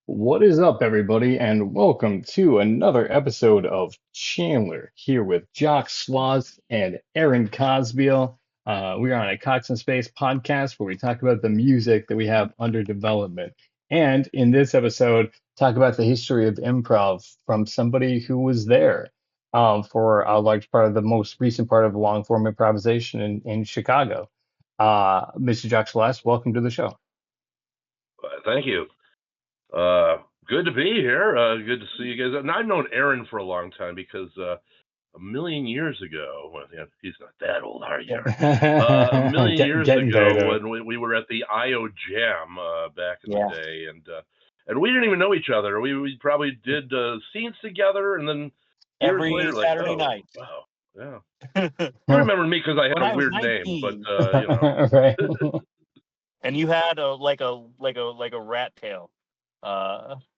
What is up, everybody, and welcome to another episode of Chandler here with Jock Schloss and Aaron Cosbiel. We are on a Cox and Space podcast where we talk about the music that we have under development. And in this episode, talk about the history of improv from somebody who was there for a large part of the most recent part of long form improvisation in Chicago. Mr. Jock Schloss, welcome to the show. Thank you. Good to be here. Good to see you guys. And I've known Aaron for a long time because a million years ago, well, yeah, he's not that old, are you? A million years Getting there, ago, though. when we were at the IO Jam back in Yeah. the day, and we didn't even know each other. We probably did scenes together, and then years Every later, like, Saturday oh, night. wow, yeah. You remember me because I When had I a was weird name, 19. but you know. Right. And you had a rat tail.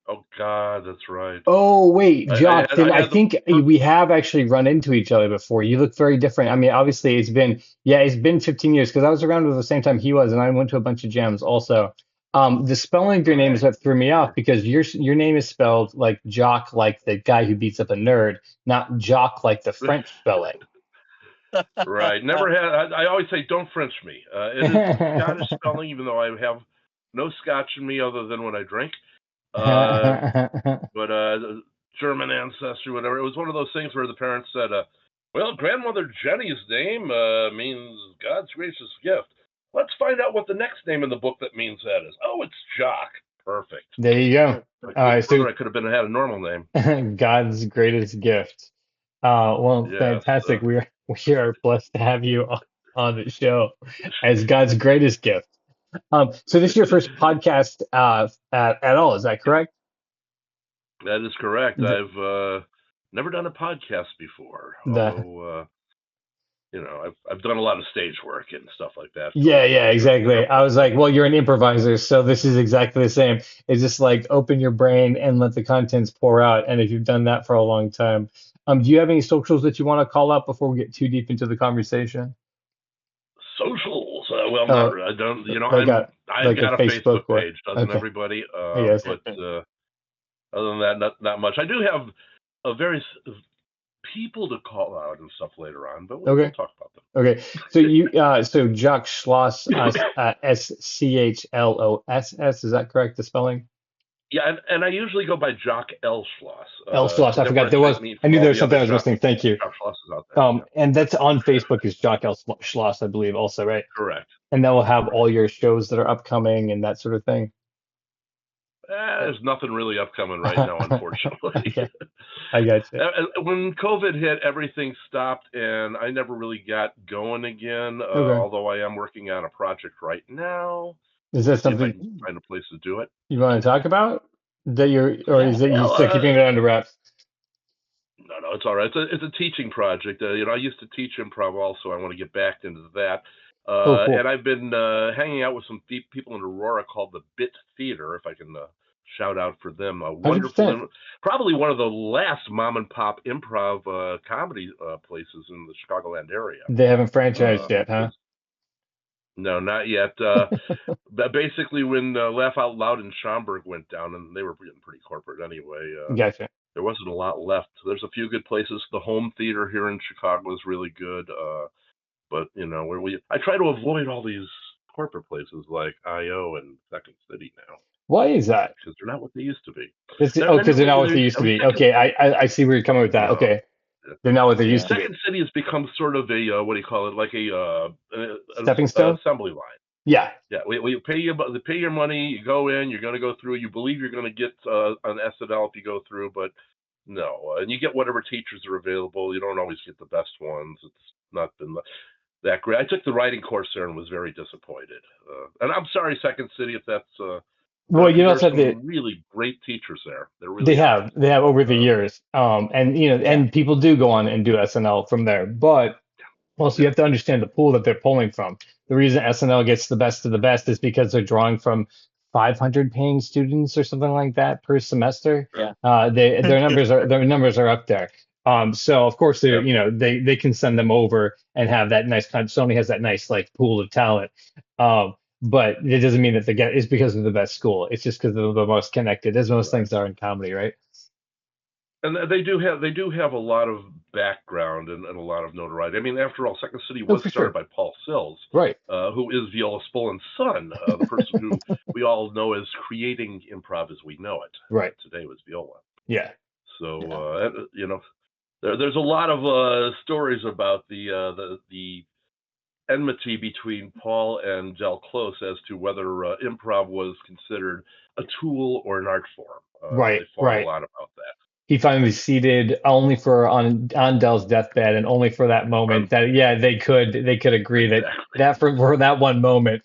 Oh God, that's right. Oh, wait, Jock, I I had the think we have actually run into each other before. You look very different. I mean, obviously it's been 15 years because I was around at the same time he was, and I went to a bunch of jams also. The spelling of your name is what threw me off because your name is spelled like Jock, like the guy who beats up a nerd, not Jock like the French spelling. Right. Never had. I always say, don't French me. It is Scottish spelling, even though I have no Scotch in me other than when I drink. But German ancestry, whatever. It was one of those things where the parents said, "Well, grandmother Jenny's name means God's gracious gift. Let's find out what the next name in the book that means that is. Oh, it's Jock. Perfect. There you go. I could have had a normal name. God's greatest gift. Well, Yes. Fantastic. We are blessed to have you on the show as God's greatest gift. So this is your first podcast at all, is that correct? That is correct. I've never done a podcast before, although I've done a lot of stage work and stuff like that. Yeah, exactly. I was like, well, you're an improviser, so this is exactly the same. It's just like open your brain and let the contents pour out. And if you've done that for a long time, do you have any socials that you want to call out before we get too deep into the conversation? Socials? Well, I don't. I've got a Facebook page, doesn't okay. everybody? Yes. But other than that, not much. I do have a very people to call out and stuff later on, but we'll talk about them. Okay, so so Jock Schloss, Schloss, is that correct, the spelling? Yeah, and I usually go by Jock L Schloss. L Schloss, I forgot there was. I knew there was something I was missing. Thank you. Out there, and that's on Facebook is Jock L Schloss, I believe, also, right? Correct. And that will have all your shows that are upcoming and that sort of thing. There's nothing really upcoming right now, unfortunately. Okay. I got you. When COVID hit, everything stopped, and I never really got going again. Although I am working on a project right now. Is that something? If I can find a place to do it. You want to talk about that? Is it you still keeping it under wraps? No, it's all right. It's a teaching project. I used to teach improv also. I want to get back into that. Cool. And I've been hanging out with some people in Aurora called the Bit Theater, if I can shout out for them. Wonderful, probably one of the last mom and pop improv comedy places in the Chicagoland area. They haven't franchised yet, huh? No, not yet. Basically, when Laugh Out Loud in Schaumburg went down, and they were getting pretty corporate anyway. Gotcha. There wasn't a lot left. There's a few good places. The Home Theater here in Chicago is really good. But I try to avoid all these corporate places like IO and Second City now. Why is that? Because they're not what they used to be. Because they're not what they used to be. Okay, I see where you're coming with that. Okay, they're not what they used to be. Second City has become sort of a what do you call it? Like a stepping stone assembly line. Yeah. We pay your money. You go in. You're going to go through. You believe you're going to get an SNL if you go through, but no. And you get whatever teachers are available. You don't always get the best ones. It's not been that great. I took the writing course there and was very disappointed. And I'm sorry, Second City, if that's. Well, you also have really great teachers there. They have over the years, and people do go on and do SNL from there. But also, you have to understand the pool that they're pulling from. The reason SNL gets the best of the best is because they're drawing from 500 paying students or something like that per semester. Yeah. Their numbers are up there. So of course they can send them over and have that nice. Sony has that nice like pool of talent. but it doesn't mean that it's because of the best school. It's just because they're the most connected, as most Right. things are in comedy, right? And they do have a lot of background and a lot of notoriety. I mean, after all, Second City Oh, was for started sure. by Paul Sills, Right. who is Viola Spolin's son, the person who we all know as creating improv as we know it. Right. Today was Viola. Yeah. So there's a lot of stories about the enmity between Paul and Del Close as to whether improv was considered a tool or an art form. Right. They fought a Right. lot about that. He finally ceded only for on Dell's deathbed and only for that moment that they could agree that Exactly. for that one moment,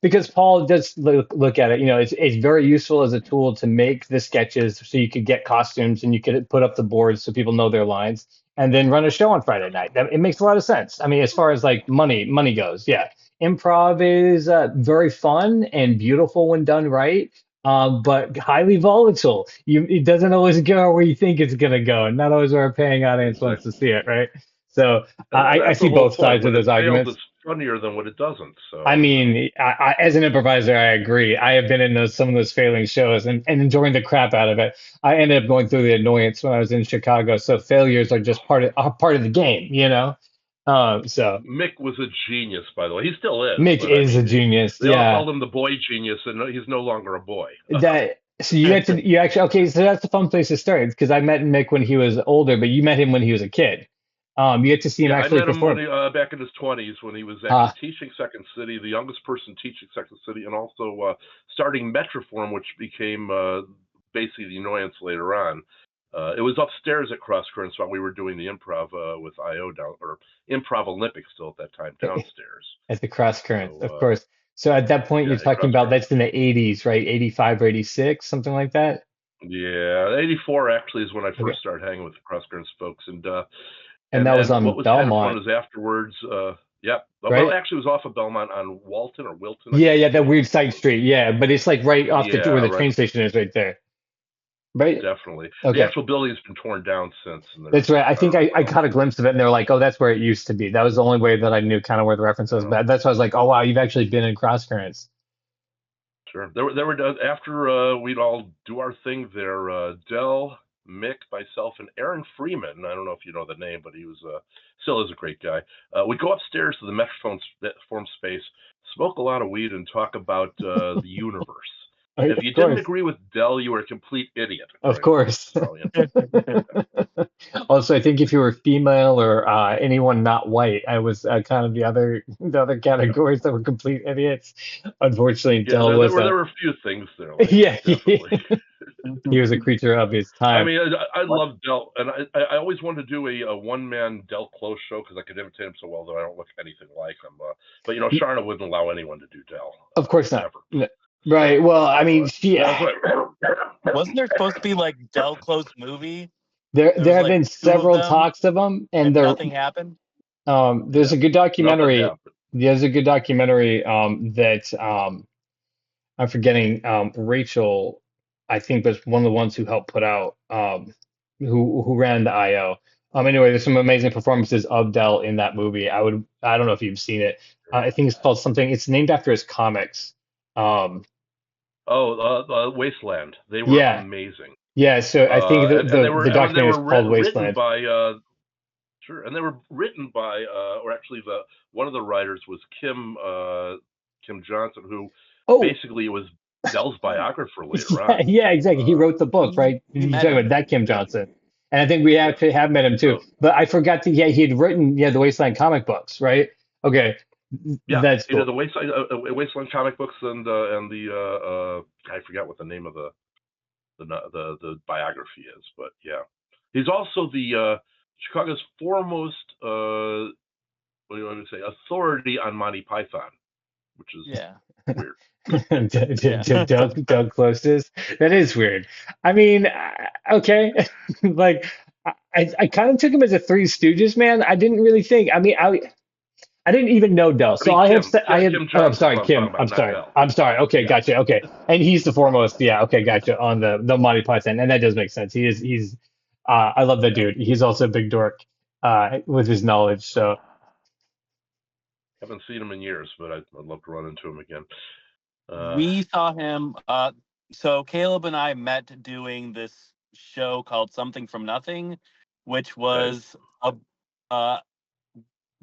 because Paul does look at it, it's very useful as a tool to make the sketches so you could get costumes and you could put up the boards so people know their lines and then run a show on Friday night. It makes a lot of sense. I mean, as far as like money goes, yeah. Improv is very fun and beautiful when done right, but highly volatile. It doesn't always go where you think it's gonna go, and not always where a paying audience wants to Exactly. see it, right? So And I that's see the whole both point. sides of When it those fails, arguments. it's funnier than when it doesn't. I So, mean, as an improviser, I agree. I have been in some of those failing shows and enjoying the crap out of it. I ended up going through the annoyance when I was in Chicago. So failures are just part of the game, you know. So Mick was a genius, by the way. He still is, Mick but I is a mean, genius. they all Yeah. called him the boy genius, and he's no longer a boy. That so you actually okay, so that's a fun place to start because I met Mick when he was older, but you met him when he was a kid. You get to see him Yeah, I actually met him when perform. back in his 20s when he was Uh, actually teaching Second City, the youngest person teaching Second City, and also starting Metroform, which became basically the annoyance later on. It was upstairs at Cross Currents while we were doing the improv with IO down, or Improv Olympic still at that time, downstairs. at the cross currents, of So course. So at that point, yeah, you're at talking Cross about Currents. that's in the 80s, right? 85 or 86, something like that. Yeah, '84 actually is when I Okay. first started hanging with the Cross Currents folks, and And that was what on was kind of fun Belmont, is afterwards. Yeah, well, right? actually, it was off of Belmont on Walton or Wilton, I Yeah, yeah, forget that which weird one it side was. street. Yeah, but it's like right off where Yeah, the right, train station is right there, right? definitely. The Okay. actual building's been torn down since, and That's right. I I think don't know I what else caught a they're glimpse of it and they're like, oh, that's where it used to be. That was the only way that I knew kind of where the reference was. doing. But that's why I was like, oh, wow, you've actually been in cross currents. Sure. There were after we'd all do our thing there. Dell, Mick, myself, and Aaron Freeman. I don't know if you know the name, but he was still is a great guy. We'd go upstairs to the Metroform form space, smoke a lot of weed, and talk about the universe. If you Of didn't course. agree with Dell, you were a complete idiot, Of according to him. course. So Also, I think if you were female or anyone not white, I was kind of the other categories that were complete idiots. Unfortunately, yeah, Dell was there a were a few things there like yeah, that, definitely. he was a creature of his I time. mean, I What? love Del, and I always wanted to do a one man Del Close show because I could imitate him so well that I don't look anything like him. But Sharna wouldn't allow anyone to do Del, Of course not. ever. Right. Well, I So mean, she that's what. Wasn't there supposed to be like Del Close movie? there There there was have like been two of several them talks of them, and and there nothing happened. there's Yeah, a good nothing documentary. happened. There's a good documentary that I'm forgetting Rachel, I think was one of the ones who helped put out who ran the IO. Anyway, there's some amazing performances of Dell in that movie. I don't know if you've seen it. I think it's called something. It's named after his comics. Um, Oh, Wasteland. They were yeah, amazing. yeah. So I think And the they documentary is were called written Wasteland. by sure, and they were written by or actually the one of the writers was Kim Johnson, who Oh, basically was Dell's biographer later yeah, on. yeah, exactly. He wrote the book, We right? we You're met talking him. about that Kim Yeah, Johnson. And I think we yeah. actually have met him too. So But I forgot to, yeah, he had written, yeah, the Wasteland comic books, right? Okay, yeah, that's he did cool. the Wasteland comic books and the I forgot what the name of the biography is, but yeah, he's also the Chicago's foremost what do you want to say authority on Monty Python, which is Yeah. weird. Yeah. Doug Close. That is weird. I mean, okay, like I kind of took him as a Three Stooges man. I didn't really think. I mean, I didn't even know Dell. I So mean I have Kim, I have. Kim Oh, I'm Johnson's sorry, what I'm talking Kim. about, not Dell. I'm sorry. Okay, Yeah, gotcha. Okay, and he's the foremost. Yeah. Okay, gotcha. On the Monty Python, and that does make sense. He's. I love that yeah. dude. He's also a big dork with his knowledge. So Haven't seen him in years, but I'd love to run into him again. We saw him. So Caleb and I met doing this show called Something from Nothing, which was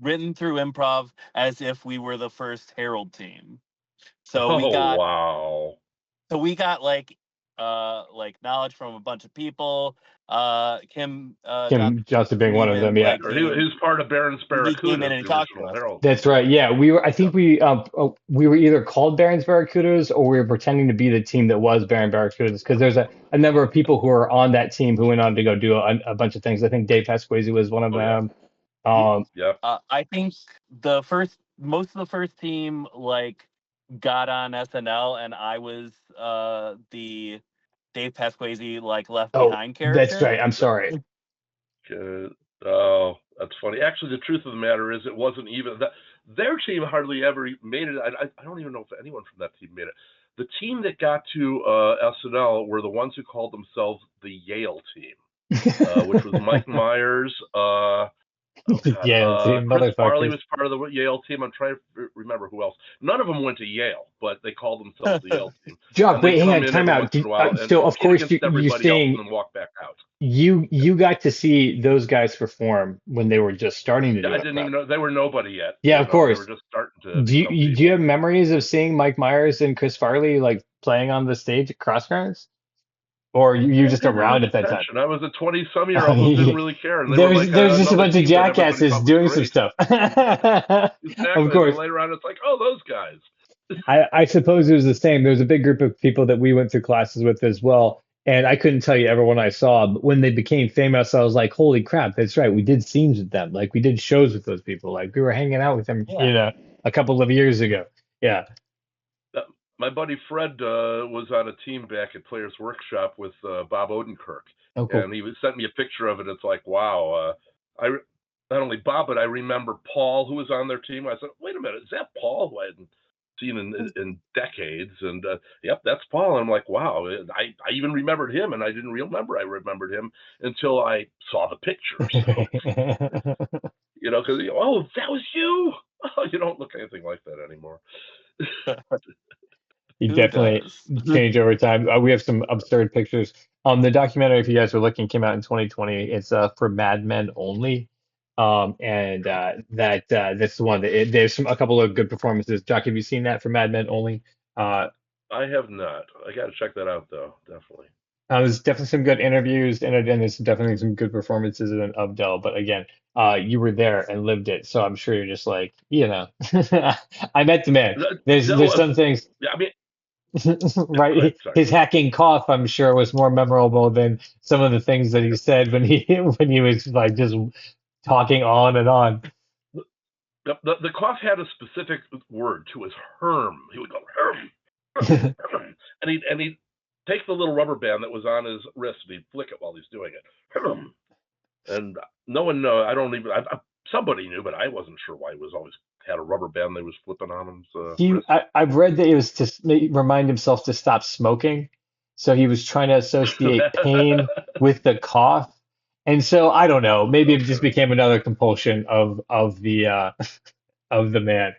written through Improv as if we were the first Herald team. So we got like knowledge from a bunch of people. Kim Johnson being one of them, yeah. He was part of Barron's Barracuda. He came in and talked to us. That's right. Yeah, we were. I think we were either called Barron's Barracudas or we were pretending to be the team that was Barron Barracudas, because there's a number of people who are on that team who went on to go do a bunch of things. I think Dave Pasquesi was one of them. I think most of the first team like got on SNL, and I was the Dave Pasquesi like left behind character. That's right. I'm sorry. Oh, that's funny. Actually, the truth of the matter is, it wasn't even that. Their team hardly ever made it. I don't even know if anyone from that team made it. The team that got to SNL were the ones who called themselves the Yale team, which was Mike Myers. Chris Farley was part of the Yale team. I'm trying to remember who else. None of them went to Yale, but they called themselves the Yale team. Jock, wait, hang on, time out. So of course you're saying and walk back out. You got to see those guys perform when they were just starting to do it. I didn't even know they were nobody yet. Yeah, of course. They were just starting to. Do you have memories of seeing Mike Myers and Chris Farley like playing on the stage at Crossroads? Or you just around at that time? I was a 20-some-year-old who didn't really care. And there's just a bunch of jackasses doing some stuff. Exactly. Of course. And later on, it's like, oh, those guys. I suppose it was the same. There was a big group of people that we went through classes with as well. And I couldn't tell you everyone I saw, but when they became famous, I was like, holy crap, that's right. We did scenes with them. Like, we did shows with those people. Like, we were hanging out with them, a couple of years ago. Yeah. My buddy Fred was on a team back at Players Workshop with Bob Odenkirk. Oh, cool. And he sent me a picture of it. It's like, wow. Not only Bob, but I remember Paul, who was on their team. I said, wait a minute, is that Paul, who I hadn't seen in decades? And yep, that's Paul. And I'm like, wow. I even remembered him, and I didn't remember I remembered him until I saw the picture. So, because, oh, that was you. Oh, you don't look anything like that anymore. You definitely change over time. We have some absurd pictures. The documentary, if you guys are looking, came out in 2020. It's for Mad Men only, and that's the one. There's a couple of good performances. Jock, have you seen that for Mad Men only? I have not. I got to check that out though. Definitely. There's definitely some good interviews, and there's definitely some good performances of Del. But again, you were there and lived it, so I'm sure you're just like, I met the man. There's some things. Yeah, I mean. Right, his hacking cough, I'm sure, was more memorable than some of the things that he said when he was like just talking on and on. The cough had a specific word to his herm. He would go herm, and he'd take the little rubber band that was on his wrist and he'd flick it while he's doing it. Herm. And no one knows. Somebody knew, but I wasn't sure why he was always had a rubber band that was flipping on him. I've read that it was to remind himself to stop smoking. So he was trying to associate pain with the cough. And so I don't know, maybe it just became another compulsion of the man.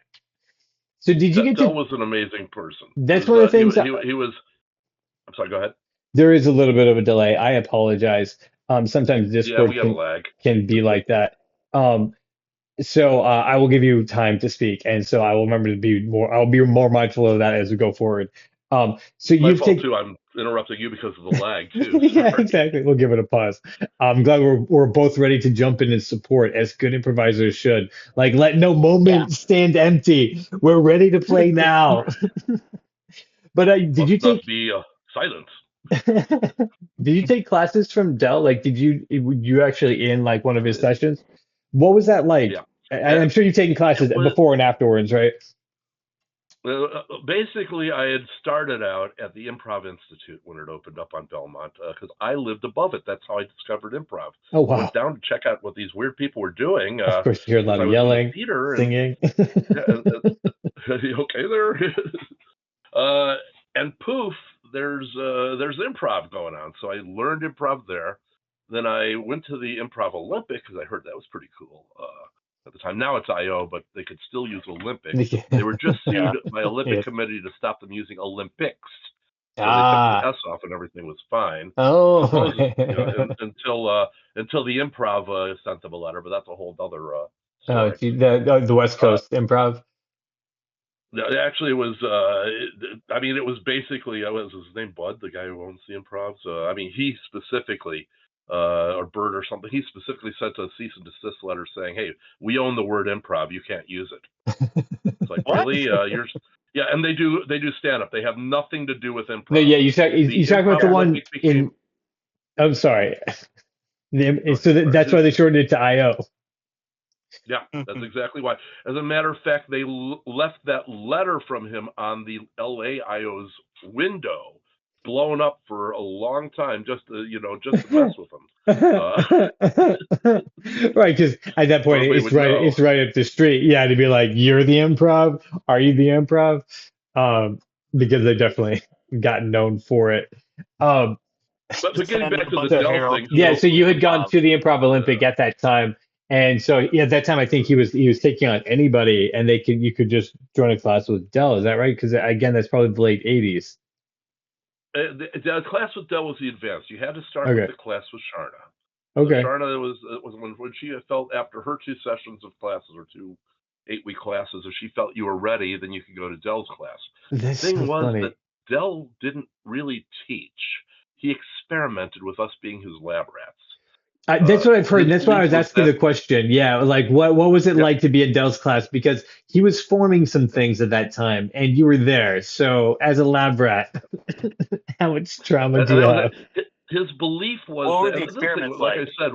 So did you get to? Del was an amazing person. That's one of the things he was. I'm sorry. Go ahead. There is a little bit of a delay. I apologize. Sometimes Discord can be like that. So I will give you time to speak, and so I will remember to be more. I'll be more mindful of that as we go forward. So you've taken. Too. I'm interrupting you because of the lag too. Yeah, exactly. We'll give it a pause. I'm glad we're both ready to jump in and support, as good improvisers should. Like, let no moment stand empty. We're ready to play now. But did you take? Be silence. Did you take classes from Del? Like, were you actually in like one of his sessions? What was that like? Yeah. I'm sure you've taken classes before and afterwards, right? Basically, I had started out at the Improv Institute when it opened up on Belmont because I lived above it. That's how I discovered improv. Oh, wow. I went down to check out what these weird people were doing. Of course, you hear a lot of yelling, singing. Okay there. And poof, there's improv going on. So I learned improv there. Then I went to the Improv Olympic because I heard that was pretty cool. at the time. Now it's IO, but they could still use Olympic. They were just sued by Olympic Committee to stop them using Olympics. So they took the S off and everything was fine. Oh. Supposedly, until the Improv sent them a letter, but that's a whole other story. The West Coast Improv. Actually, it was. It was basically. Was his name Bud, the guy who owns the Improv? So he specifically, or Bert or something. He specifically sent a cease and desist letter saying, "Hey, we own the word Improv. You can't use it." It's like, really? Yeah, and they do stand up. They have nothing to do with Improv. No, yeah, you talk about the one in. I'm sorry. That's why they shortened it to IO. Yeah, that's exactly why. As a matter of fact, they left that letter from him on the LA IO's window, blown up for a long time, just to mess with them. Right, because at that point it's right up the street. Yeah, to be like, you're the Improv. Are you the Improv? Because they definitely got known for it. But getting back to the Dell thing. Yeah, so you had gone to the Improv Olympic at that time. And so at that time, I think he was taking on anybody, and you could just join a class with Dell. Is that right? Because again, that's probably the late '80s. The class with Dell was the advanced. You had to start with the class with Sharna. Okay. So Sharna was when she felt after her 2 sessions of classes or 2 8-week classes, if she felt you were ready, then you could go to Dell's class. The thing was that Dell didn't really teach. He experimented with us being his lab rats. That's what I've heard. That's why I was asking the question. Yeah, like what was it like to be in Dell's class? Because he was forming some things at that time, and you were there. So as a lab rat, how much trauma do you have? His belief was what were the experiments like I said,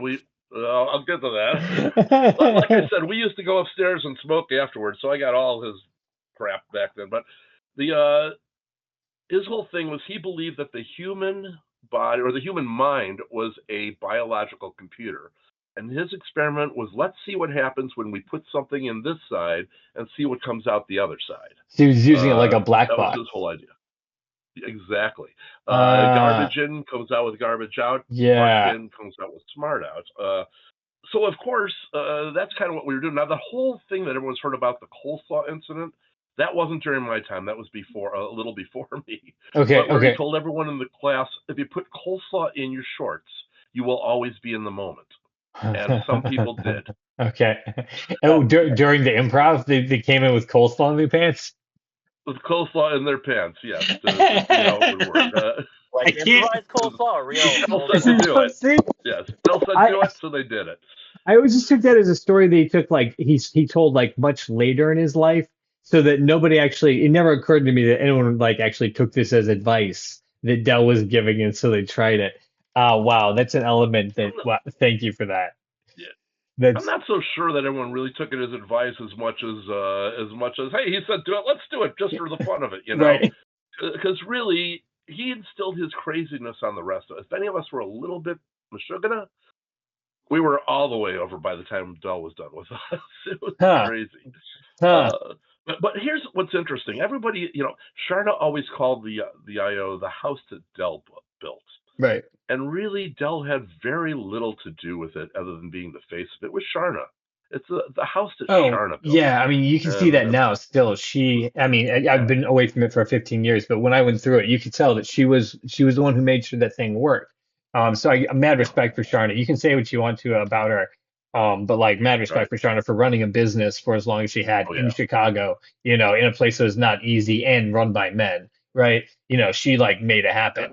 I'll get to that. Like I said, we used to go upstairs and smoke afterwards, so I got all his crap back then. But his whole thing was he believed that the human body or the human mind was a biological computer, and his experiment was, let's see what happens when we put something in this side and see what comes out the other side. So he was using it like a black box. That was his whole idea. Exactly. Garbage in comes out with garbage out. Yeah. Smart in comes out with smart out. So of course, that's kind of what we were doing. Now the whole thing that everyone's heard about, the coleslaw incident, that wasn't during my time. That was a little before me. Okay. But we told everyone in the class, if you put coleslaw in your shorts, you will always be in the moment. And some people did. Okay. Oh, during the Improv, they came in with coleslaw in their pants? With coleslaw in their pants, yes. To see how it would work. Like improvised coleslaw, real. Bill said to do it. Yes, Bill said do it, so they did it. I always just took that as a story that he took, like, he told, like, much later in his life, so that nobody actually, it never occurred to me that anyone, like, actually took this as advice that Dell was giving, and so they tried it. Wow, that's an element that, wow, thank you for that. Yeah. I'm not so sure that everyone really took it as advice as much as hey, he said do it, let's do it just for the fun of it, Right. Because really, he instilled his craziness on the rest of us. If any of us were a little bit mashugana, we were all the way over by the time Dell was done with us. It was crazy. But here's what's interesting. Everybody, Sharna always called the IO the house that Dell built. Right. And really, Dell had very little to do with it other than being the face of it. It was Sharna. It's the house that Sharna built. Yeah, I mean, you can see that now still. I've been away from it for 15 years, but when I went through it, you could tell that she was the one who made sure that thing worked. So I'm mad respect for Sharna. You can say what you want to about her, but like mad respect for Sharna for running a business for as long as she had in Chicago, in a place that was not easy and run by men, right? She like made it happen.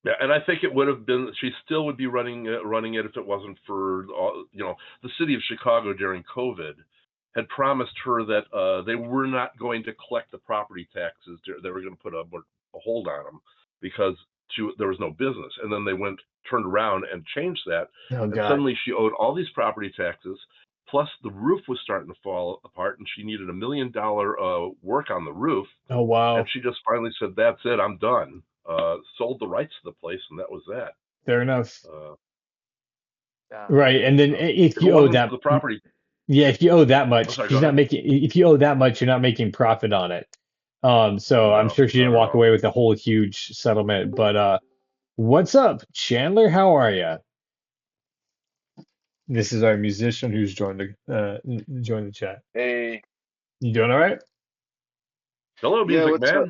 Yeah, and I think it would have been. She still would be running it if it wasn't for the city of Chicago during COVID had promised her that they were not going to collect the property taxes. They were going to put a hold on them because there was no business, and then they turned around and changed that. And suddenly she owed all these property taxes, plus the roof was starting to fall apart, and she needed $1 million work on the roof. Oh wow! And she just finally said, "That's it, I'm done." Sold the rights to the place, and that was that. Fair enough. Right, and then if you owe that the property, if you owe that much, she's not making. If you owe that much, you're not making profit on it. So I'm sure she didn't walk away with a whole huge settlement. But what's up, Chandler? How are you? This is our musician who's joined the chat. Hey. You doing all right? Hello, Yeah, music what's up?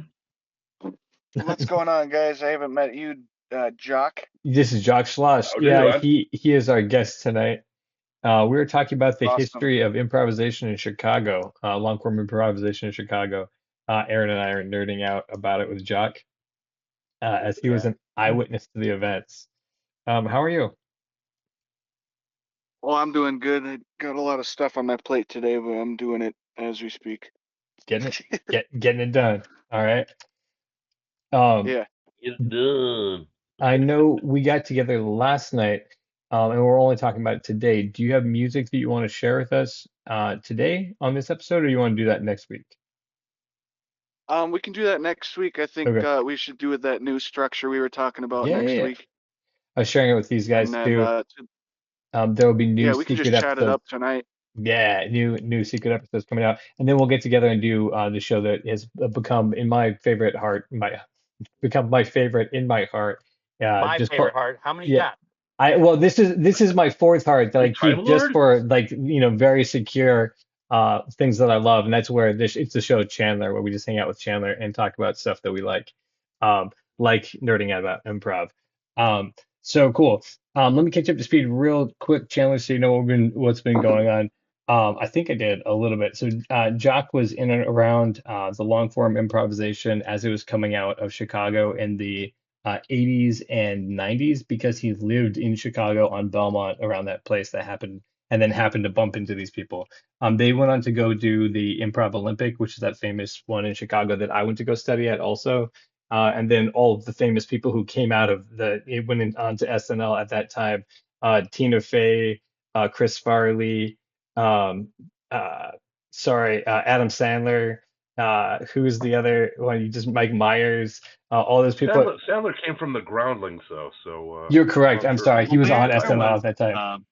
man. What's going on, guys? I haven't met you, Jock. This is Jock Schloss. How do Yeah, you? he is our guest tonight. We were talking about the Awesome. history of improvisation in Chicago, long form improvisation in Chicago. Aaron and I are nerding out about it with Jock, as he was an eyewitness to the events. How are you? Well, I'm doing good. I got a lot of stuff on my plate today, but I'm doing it as we speak. Getting it done. All right. Yeah. Get it done. I know we got together last night, and we're only talking about it today. Do you have music that you want to share with us today on this episode, or you want to do that next week? We can do that next week. I think Okay. we should do that new structure we were talking about next week. I was sharing it with these guys And too. then, There will be new we can just secret chat it episodes. up tonight. Yeah, new secret episodes coming out, and then we'll get together and do the show that has become in my favorite heart, become my favorite in my heart. My just favorite heart. How many you yeah. got? This is my fourth heart that I keep Time just Lord? for very secure things that I love, and that's where it's the show Chandler, where we just hang out with Chandler and talk about stuff that we like nerding out about improv. So cool. Let me catch you up to speed real quick, Chandler, so you know what's been going on. I think I did a little bit. So Jock was in and around the long form improvisation as it was coming out of Chicago in the 80s and 90s, because he lived in Chicago on Belmont around that place that happened, and then happened to bump into these people. They went on to go do the Improv Olympic, which is that famous one in Chicago that I went to go study at also. And then all of the famous people who came out of it went on to SNL at that time. Tina Fey, Chris Farley, um, Adam Sandler. Who's the other one? You just Mike Myers. All those people. Sandler came from the Groundlings, though. So You're correct. I'm sorry. He was on SNL at that time.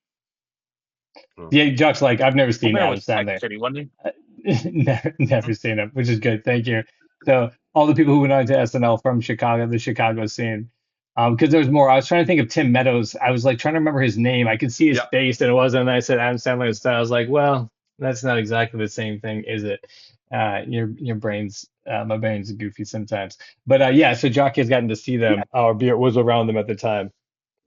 Yeah, Jock's like, I've never seen Adam Sandler. Never seen him, which is good. Thank you. So all the people who went on to SNL from Chicago, the Chicago scene. Because there's more. I was trying to think of Tim Meadows. I was like trying to remember his name. I could see his face, and it wasn't. And I said Adam Sandler instead. I was like, well, that's not exactly the same thing, is it? Your brain's my brain's goofy sometimes. But yeah, so Jock has gotten to see them, or was around them at the time.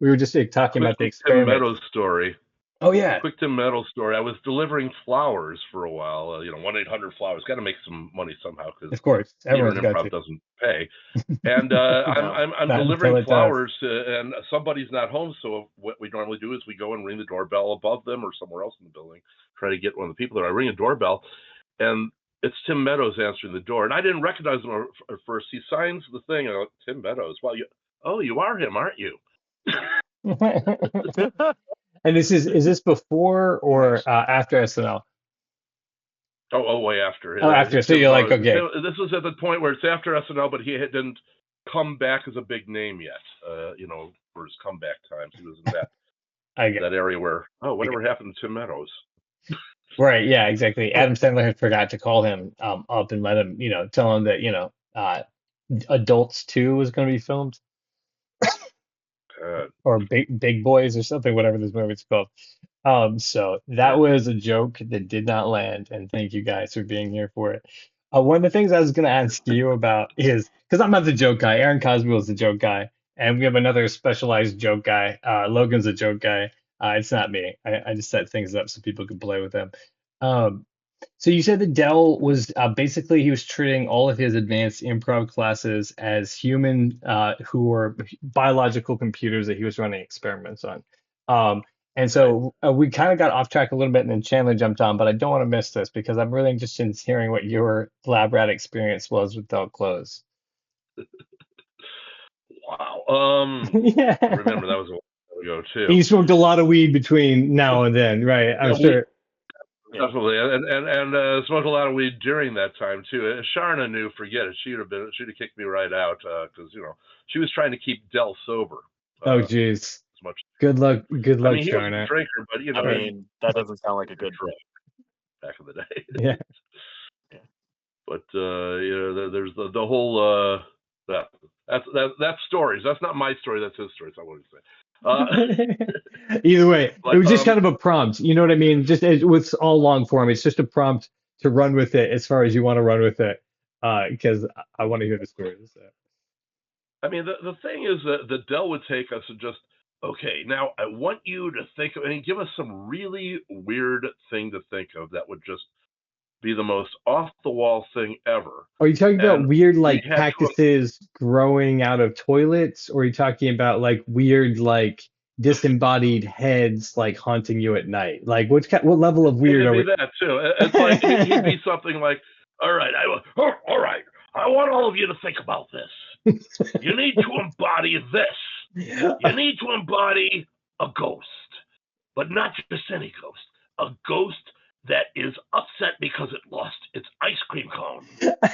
We were just talking about the experiment. Tim Meadows story. Oh yeah. Quick Tim Meadows story. I was delivering flowers for a while. 1-800-Flowers. Got to make some money somehow, because of course everyone's improv doesn't pay. And no, I'm delivering flowers, and somebody's not home. So what we normally do is we go and ring the doorbell above them or somewhere else in the building, try to get one of the people there. I ring a doorbell, and it's Tim Meadows answering the door, and I didn't recognize him at first. He signs the thing. I go, Tim Meadows. Well, you are him, aren't you? And is this before or after SNL? Way after. After. So you're like, okay. This was at the point where it's after SNL, but he didn't come back as a big name yet. For his comeback times, he was in that area where whatever happened to Tim Meadows. Right. Yeah. Exactly. Adam Sandler had forgot to call him up and let him, tell him that Adults 2 was going to be filmed. Or Big Boys or something, whatever this movie's called. So that was a joke that did not land, and thank you guys for being here for it. One of the things I was going to ask you about is, because I'm not the joke guy, Aaron Cosby is the joke guy, and we have another specialized joke guy. Logan's a joke guy. It's not me. I just set things up so people can play with them. So you said that Dell was basically, he was treating all of his advanced improv classes as human who were biological computers that he was running experiments on. And so we kind of got off track a little bit, and then Chandler jumped on, but I don't want to miss this because I'm really interested in hearing what your lab rat experience was with Dell Close. Wow. Yeah. I remember that was a while ago too. You smoked a lot of weed between now and then, right? I'm sure. Definitely, and smoked a lot of weed during that time too. Sharna knew, forget it. She'd have kicked me right out because she was trying to keep Dell sober. Oh jeez. Good luck, I mean, he Sharna. was a drinker, but that doesn't sound like a good drug back in the day. Yeah. But there's the whole That's stories. That's not my story. That's his story. So I want to say. Either way, But, it was just kind of a prompt. You know what I mean? Just with all long form, it's just a prompt to run with it as far as you want to run with it. Because I want to hear the stories. So. I mean, the thing is that Dell would take us and just, okay, now I want you to think of, and give us some really weird thing to think of that would just be the most off the wall thing ever. Are you talking about weird like had cactuses growing out of toilets, or are you talking about like weird like disembodied heads like haunting you at night? Like what level of weird It'd are be we? that too. It's like he'd be something like, all right, all right, I want all of you to think about this. You need to embody this. You need to embody a ghost, but not just any ghost. A ghost that is upset because it lost its ice cream cone.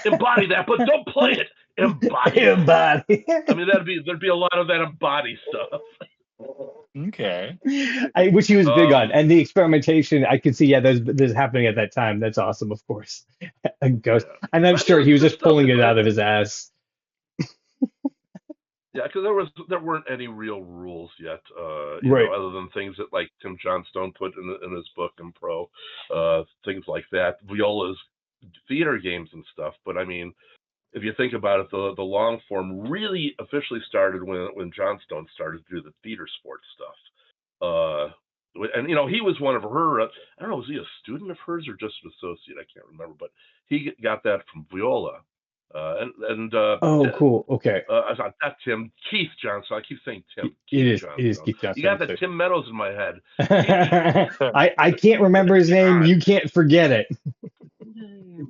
Embody that, but don't play it. Embody it. Embody. I mean, there'd be a lot of that embody stuff. Okay. Which he was big on, and the experimentation I could see. Yeah, there's happening at that time. That's awesome, of course. A ghost, Yeah. and I'm sure he was just pulling it out of his ass. Yeah, because there weren't any real rules yet, Right. other than things that like Tim Johnstone put in his book Improv, things like that, Viola's theater games and stuff. But I mean, if you think about it, the long form really officially started when Johnstone started to do the theater sports stuff. And he was one of her. I don't know, was he a student of hers or just an associate? I can't remember, but he got that from Viola. Oh, cool. Okay. I thought not Tim, Keith Johnson. I keep saying Tim. It is Keith Johnson. You got that Tim Meadows in my head. I can't remember his name. You can't forget it.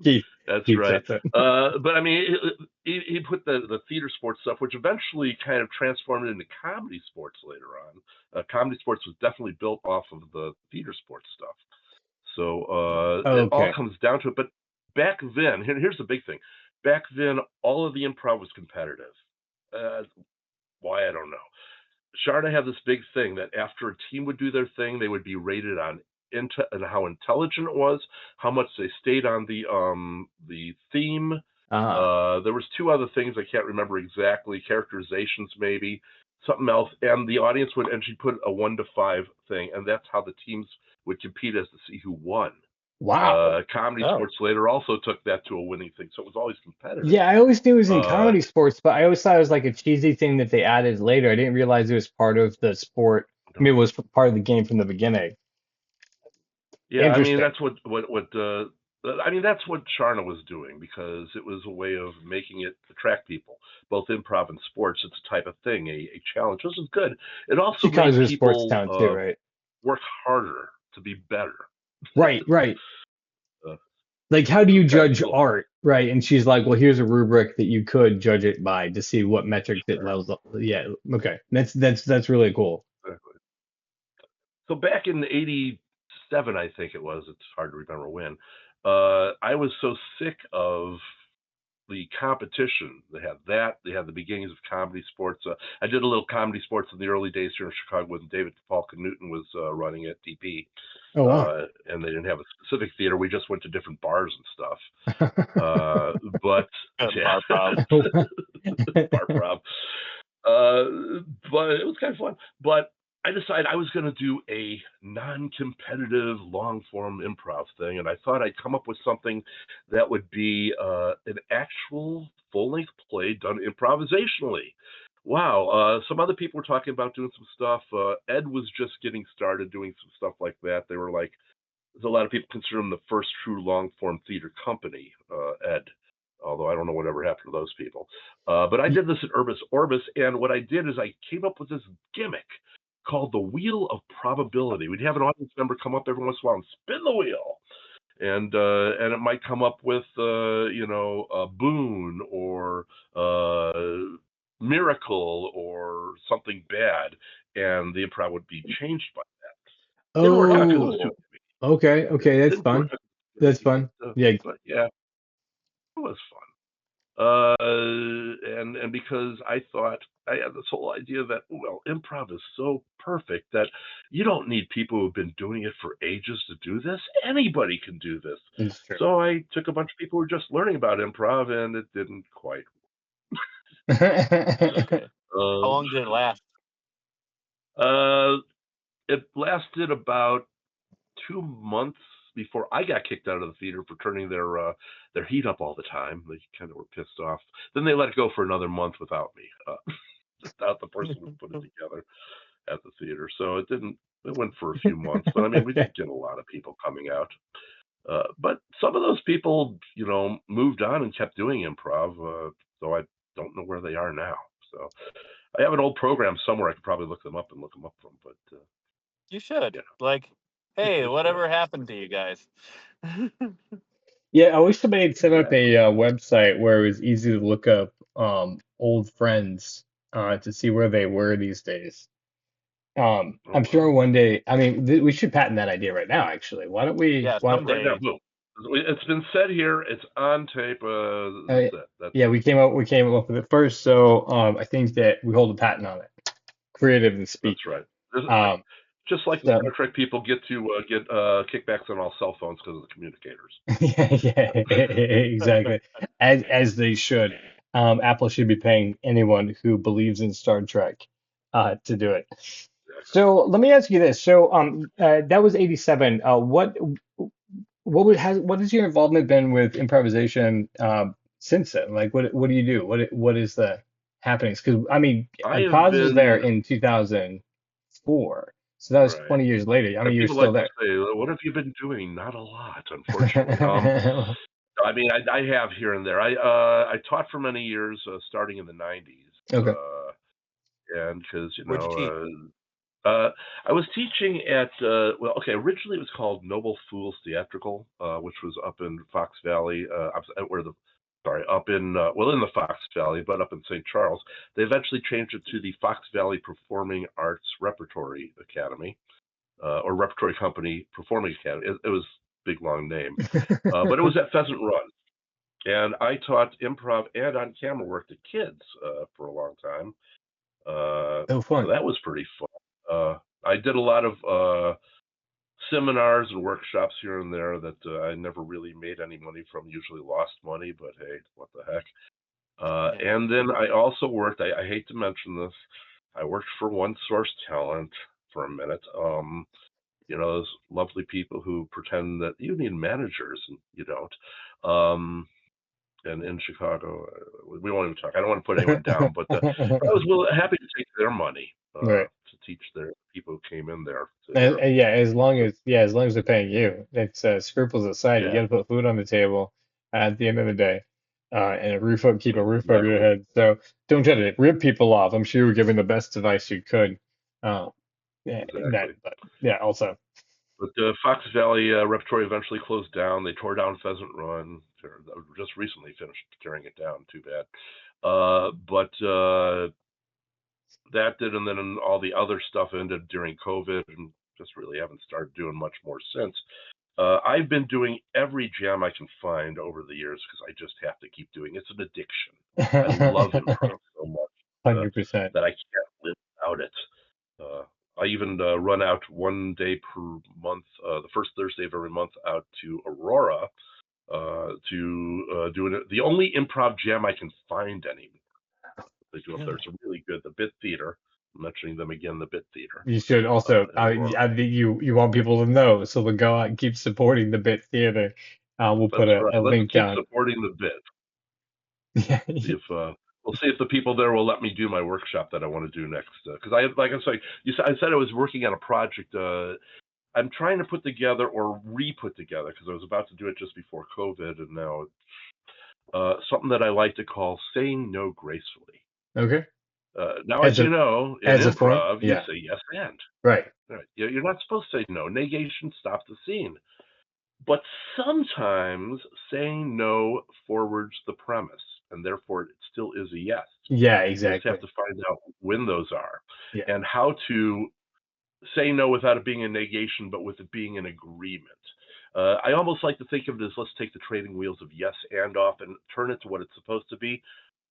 Keith. That's Keith right. Johnson. But I mean, he put the theater sports stuff, which eventually kind of transformed into comedy sports later on. Comedy sports was definitely built off of the theater sports stuff. So it all comes down to it. But back then, here's the big thing. Back then, all of the improv was competitive. Why, I don't know. Sharda had this big thing that after a team would do their thing, they would be rated on and how intelligent it was, how much they stayed on the theme. There was two other things I can't remember exactly, characterizations maybe, something else, and the audience would actually put a 1 to 5 thing, and that's how the teams would compete as to see who won. Wow. Comedy sports later also took that to a winning thing, so it was always competitive. Yeah, I always knew it was in comedy sports, but I always thought it was like a cheesy thing that they added later. I didn't realize it was part of the sport. I mean, it was part of the game from the beginning. Yeah, I mean that's what I mean that's what Sharna was doing, because it was a way of making it attract people. Both improv and sports, it's a type of thing, a challenge. This is good. It also made people too, right? Work harder to be better. Right. Like, how do you judge art, right? And she's like, well, here's a rubric that you could judge it by to see what metrics it levels up. Yeah, okay, that's really cool. Exactly. So back in '87, I think it was. It's hard to remember when. I was so sick of the competition. They had the beginnings of comedy sports. I did a little comedy sports in the early days here in Chicago when David Paul Knutson was running at DP. Oh, wow. And they didn't have a specific theater. We just went to different bars and stuff. But yeah, bar prop. But it was kind of fun. But I decided I was going to do a non-competitive long-form improv thing, and I thought I'd come up with something that would be an actual full-length play done improvisationally. Wow, some other people were talking about doing some stuff. Ed was just getting started doing some stuff like that. They were like, there's a lot of people consider him the first true long-form theater company, Ed. Although I don't know whatever happened to those people. But I did this at Urbis Orbis, and what I did is I came up with this gimmick called the Wheel of Probability. We'd have an audience member come up every once in a while and spin the wheel. And it might come up with, a boon or miracle or something bad, and the improv would be changed by that. Didn't work out because it was too heavy. Okay, that's fun. That's fun. Yeah. But yeah, it was fun. And because I thought I had this whole idea that, well, improv is so perfect that you don't need people who've been doing it for ages to do this. Anybody can do this. That's true. So I took a bunch of people who were just learning about improv, and it didn't quite work. Okay. How Um, long did it last? it lasted about 2 months before I got kicked out of the theater for turning their heat up all the time. They kind of were pissed off. Then they let it go for another month without me, without the person who put it together at the theater. So it didn't. It went for a few months, but I mean, we did get a lot of people coming out. But some of those people, moved on and kept doing improv. So I don't know where they are now. So I have an old program somewhere. I could probably look them up from. But You should. Like, hey, whatever happened to you guys? Yeah, I wish somebody had set up a website where it was easy to look up old friends to see where they were these days. I'm sure one day, I mean, we should patent that idea right now, actually. Why don't we? Yeah, Why, right now, boom. It's been said here. It's on tape. That's it. yeah, we came up with it first, so I think that we hold a patent on it. Creatively speaking. That's right. Um, Just like the Star Trek people get to get kickbacks on all cell phones because of the communicators. yeah, exactly. As they should. Apple should be paying anyone who believes in Star Trek to do it. So let me ask you this. So that was 87. What has your involvement been with improvisation since then? Like what do you do? What is the happenings? Because I mean, I have Cos was there been in 2004, so that was right. 20 years later. I mean, And you're people still like to there. say, "What have you been doing?" Not a lot, unfortunately. I mean, I have here and there. I taught for many years, starting in the '90s, Okay. and because Where'd you teach? I was teaching at originally it was called Noble Fools Theatrical, which was up in Fox Valley, up in in the Fox Valley, but up in St. Charles. They eventually changed it to the Fox Valley Performing Arts Repertory Academy, or Repertory Company Performing Academy. It was a big long name, but it was at Pheasant Run, and I taught improv and on camera work to kids for a long time. Oh, fun. So that was pretty fun. I did a lot of seminars and workshops here and there that I never really made any money from, usually lost money, but hey, what the heck. And then I also worked, I hate to mention this, I worked for One Source Talent for a minute. Those lovely people who pretend that you need managers and you don't. And in Chicago, we won't even talk. I don't want to put anyone down, but I was happy to take their money Right. to teach their people who came in there. Yeah, as long as they're paying you. It's scruples aside, you got to put food on the table at the end of the day, and keep a roof over your head. So don't try to rip people off. I'm sure you were giving the best advice you could. Exactly. But yeah, also. But Fox Valley Repertory eventually closed down. They tore down Pheasant Run. Just recently finished tearing it down. Too bad. But that did, and then all the other stuff ended during COVID, and just really haven't started doing much more since. I've been doing every jam I can find over the years because I just have to keep doing it. It's an addiction. I love improv so much 100%. that I can't live without it. I even run out one day per month, the first Thursday of every month, out to Aurora to do the only improv jam I can find anymore. They do up there. It's really good. The Bit Theater. I'm mentioning them again. The Bit Theater. You should also. You want people to know, so we'll go out and keep supporting the Bit Theater. We'll put That's right. a Let's link keep down. supporting the Bit. Yeah. We'll see if the people there will let me do my workshop that I want to do next. Because I said I was working on a project. I'm trying to put together or re-put together because I was about to do it just before COVID, and now something that I like to call saying no gracefully. Okay. Now, as you know, in improv, you say yes and. Right. You're not supposed to say no. Negation stops the scene. But sometimes saying no forwards the premise, and therefore it still is a yes. Yeah, exactly. You just have to find out when those are, yeah. and how to say no without it being a negation, but with it being an agreement. I almost like to think of it as, let's take the training wheels of yes and off and turn it to what it's supposed to be.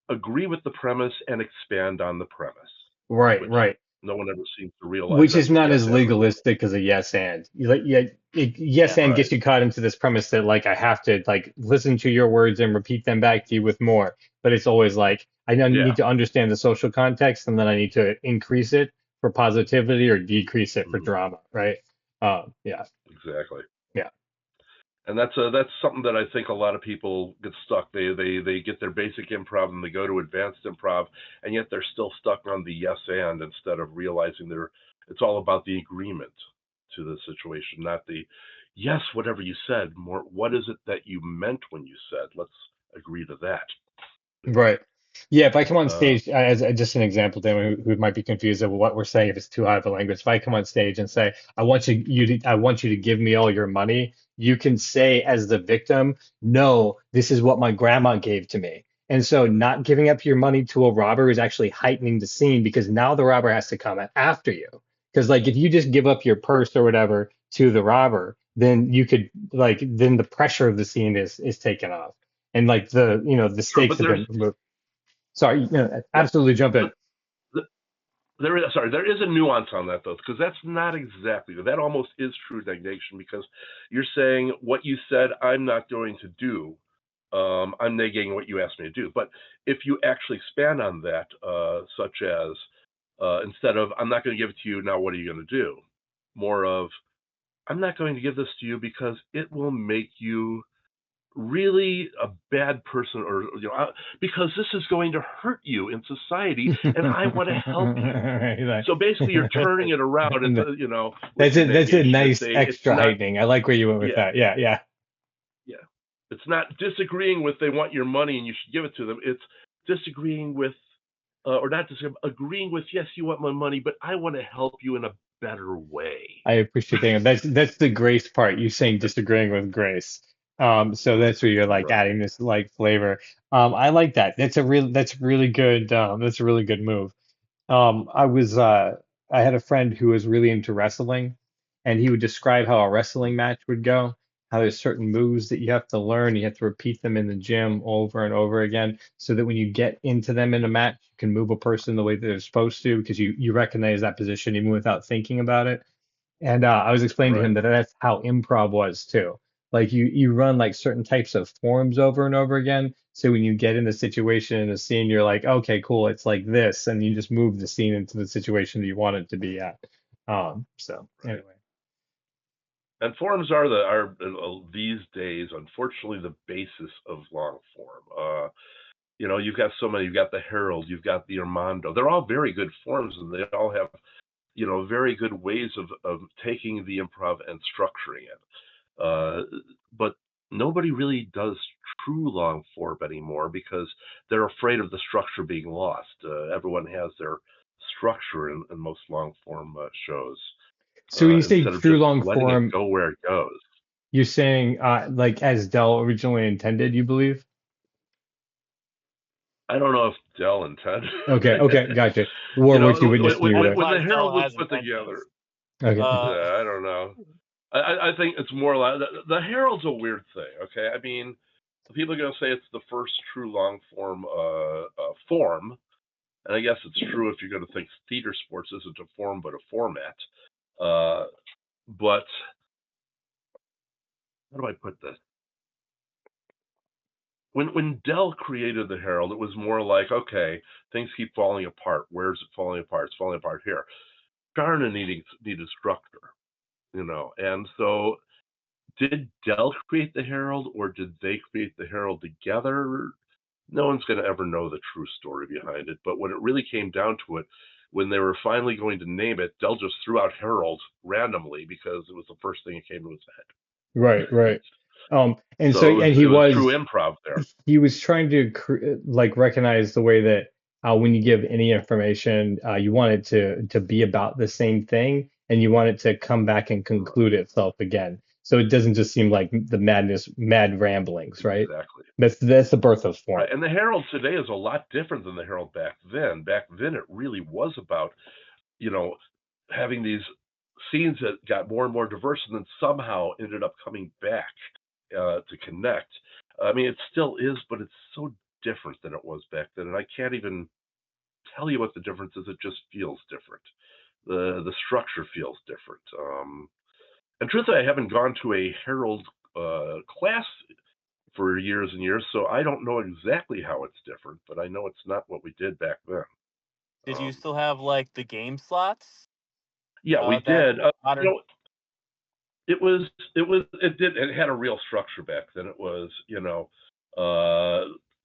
Agree with the premise and expand on the premise. Right. No one ever seems to realize. Which is not as legalistic as a yes and. Yes and gets you caught into this premise that like I have to like listen to your words and repeat them back to you with more. but it's always like I need to understand the social context, and then I need to increase it for positivity or decrease it for drama, right? Yeah, exactly. yeah, And that's something that I think a lot of people get stuck. They get their basic improv and they go to advanced improv, and yet they're still stuck on the yes and instead of realizing it's all about the agreement to the situation, not the yes, whatever you said. More, what is it that you meant when you said? Let's agree to that. right. Yeah, if I come on stage as just an example, to anyone who might be confused of what we're saying if it's too high of a language. If I come on stage and say, I want you to give me all your money," you can say as the victim, "No, this is what my grandma gave to me." And so not giving up your money to a robber is actually heightening the scene because now the robber has to come after you. Because like if you just give up your purse or whatever to the robber, then you could then the pressure of the scene is taken off. And like the Sure, stakes but have there's been moved. Sorry, yeah, absolutely jump in. but there is a nuance on that though, because that's not exactly that. Almost is true negation because you're saying what you said I'm not going to do. I'm negating what you asked me to do. But if you actually expand on that, such as instead of I'm not going to give it to you now, what are you going to do? More of I'm not going to give this to you because it will make you really a bad person, or because this is going to hurt you in society, and I want to help you. Right. So basically, you're turning it around. It's with That's your it. That's a negation, nice it's extra not. heightening. I like where you went with Yeah, that. Yeah, yeah. yeah. It's not disagreeing with they want your money and you should give it to them. It's disagreeing with, or not disagreeing, agreeing with yes, you want my money, but I want to help you in a better way. I appreciate that. That's the grace part. You saying disagreeing with grace. So that's where you're like Right. adding this like flavor. I like that. That's really good. That's a really good move. I had a friend who was really into wrestling, and he would describe how a wrestling match would go, how there's certain moves that you have to learn, you have to repeat them in the gym over and over again, so that when you get into them in a match, you can move a person the way that they're supposed to, because you recognize that position even without thinking about it. And I was explaining to Right. him that that's how improv was too. Like you run like certain types of forms over and over again. So when you get in the situation in the scene, you're like, okay, cool, it's like this, and you just move the scene into the situation that you want it to be at. So Right. anyway. And forms are these days, unfortunately, the basis of long form. You've got so many. You've got the Herald, you've got the Armando. They're all very good forms, and they all have very good ways of taking the improv and structuring it. But nobody really does true long form anymore because they're afraid of the structure being lost. Everyone has their structure in most long form shows So when you say instead of true just long letting it form, go where it goes. you're saying like as Dell originally intended, you believe? I don't know if Dell intended. Okay, gotcha. Or what you witnessed when you were there. When the Herald was has put together, Okay. I don't know. I think it's more like the Herald's a weird thing. Okay, I mean, people are going to say it's the first true long form form, and I guess it's true if you're going to think theater sports isn't a form but a format. But how do I put this? When Dell created the Herald, it was more like, okay, things keep falling apart. Where's it falling apart? It's falling apart here. Darn, needed structure, and so. Did Dell create the Herald, or did they create the Herald together? No one's going to ever know the true story behind it. But when it really came down to it, when they were finally going to name it, Dell just threw out Herald randomly because it was the first thing that came to his head. Right. And so So and it was true improv there. he was trying to like recognize the way that when you give any information, you want it to be about the same thing, and you want it to come back and conclude itself again. So it doesn't just seem like the mad ramblings, right? Exactly. That's the birth of form. Right. And the Herald today is a lot different than the Herald back then. Back then, it really was about, having these scenes that got more and more diverse and then somehow ended up coming back to connect. I mean, it still is, but it's so different than it was back then. And I can't even tell you what the difference is. It just feels different. The structure feels different. And truthfully, I haven't gone to a Herald class for years and years, so I don't know exactly how it's different, but I know it's not what we did back then. Did you still have like the game slots? Yeah, we did. It had a real structure back then. It was,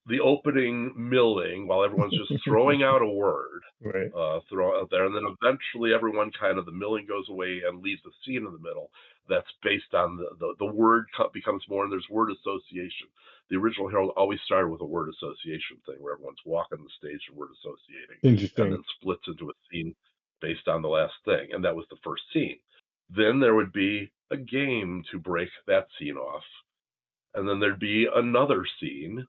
the opening milling while everyone's just throwing out a word, Right. throw out there, and then eventually everyone the milling goes away and leaves the scene in the middle. That's based on the word becomes more, and there's word association. The original Herald always started with a word association thing where everyone's walking the stage and word associating, Interesting. and then splits into a scene based on the last thing, and that was the first scene. Then there would be a game to break that scene off, and then there'd be another scene,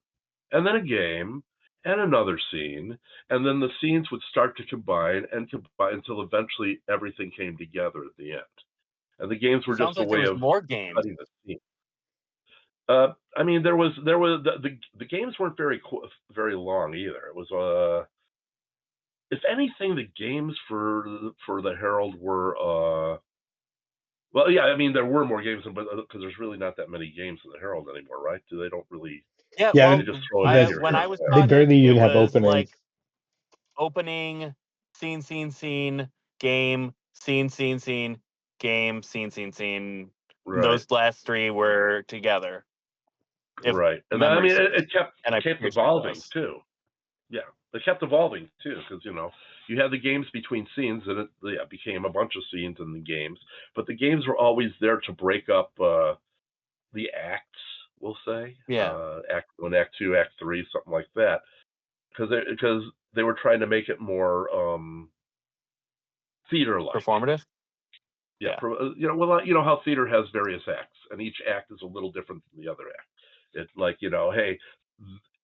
and then a game, and another scene, and then the scenes would start to combine until eventually everything came together at the end. And the games were just a way of more games. cutting the scene. I mean, there was the games weren't very long either. It was if anything, the games for the Herald were well, yeah, I mean, there were more games, but because there's really not that many games in the Herald anymore, right? They don't really. Yeah, Yeah, well, they just throw it when I was they taught barely it even have was openings. like opening, scene, game, scene, game, scene. Right. Those last three were together. Right, and then, I mean, it kept evolving too. Yeah, they kept evolving too, because you had the games between scenes, and it became a bunch of scenes in the games. But the games were always there to break up the acts, we'll say. Yeah. Act 1, Act 2, Act 3, something like that, because they were trying to make it more theater-like, performative. Yeah. Well, how theater has various acts, and each act is a little different than the other act. It's like, hey,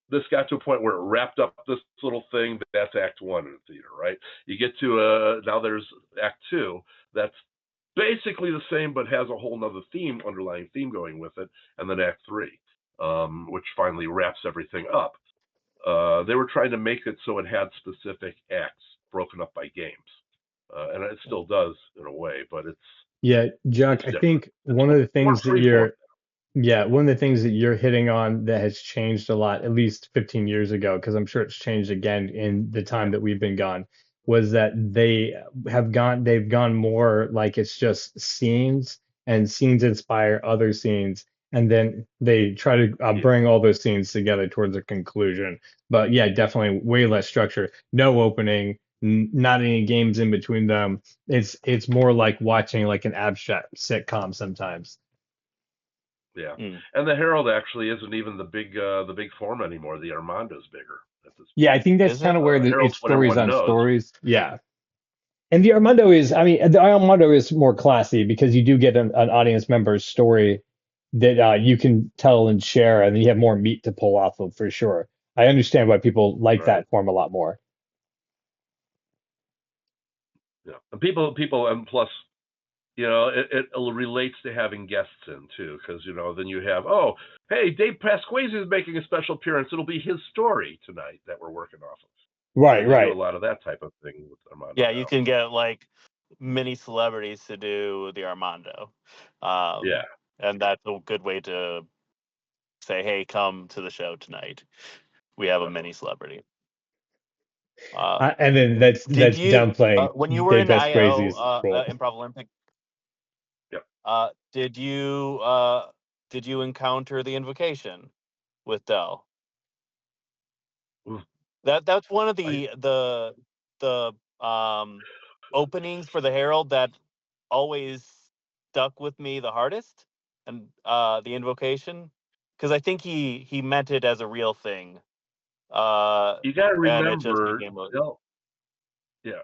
this got to a point where it wrapped up this little thing. That's Act 1 in theater, right? You get to now there's Act 2. That's basically the same, but has a whole nother underlying theme going with it, and then Act 3, which finally wraps everything up. They were trying to make it so it had specific acts broken up by games, and it still does in a way, but it's Jock. I think one of the things that you're hitting on that has changed a lot, at least 15 years ago, because I'm sure it's changed again in the time that we've been gone, was that they've gone more like it's just scenes, and scenes inspire other scenes, and then they try to bring all those scenes together towards a conclusion. But yeah, definitely way less structure, no opening, not any games in between them. It's more like watching like an abstract sitcom sometimes. Yeah, and the Herald actually isn't even the big form anymore. The Armando's bigger at this point. Yeah, I think that's kind of where it's stories on stories. Yeah, and the Armando is more classy because you do get an audience member's story that you can tell and share, and you have more meat to pull off of for sure. I understand why people like that form a lot more. Yeah, and people, and plus, it relates to having guests in too, because then you have, oh, hey, Dave Pasquesi is making a special appearance. It'll be his story tonight that we're working off of. Right. Do a lot of that type of thing with Armando. Yeah, you can get like many celebrities to do the Armando. Yeah, and that's a good way to say, hey, come to the show tonight. We have a mini celebrity. And then that's downplaying when you were in IO, Improv Olympic. Yep. Did you encounter the invocation with Del? Ooh. That's one of the openings for the Herald that always stuck with me the hardest, and the invocation, because I think he meant it as a real thing. You got to remember, Del. Yeah,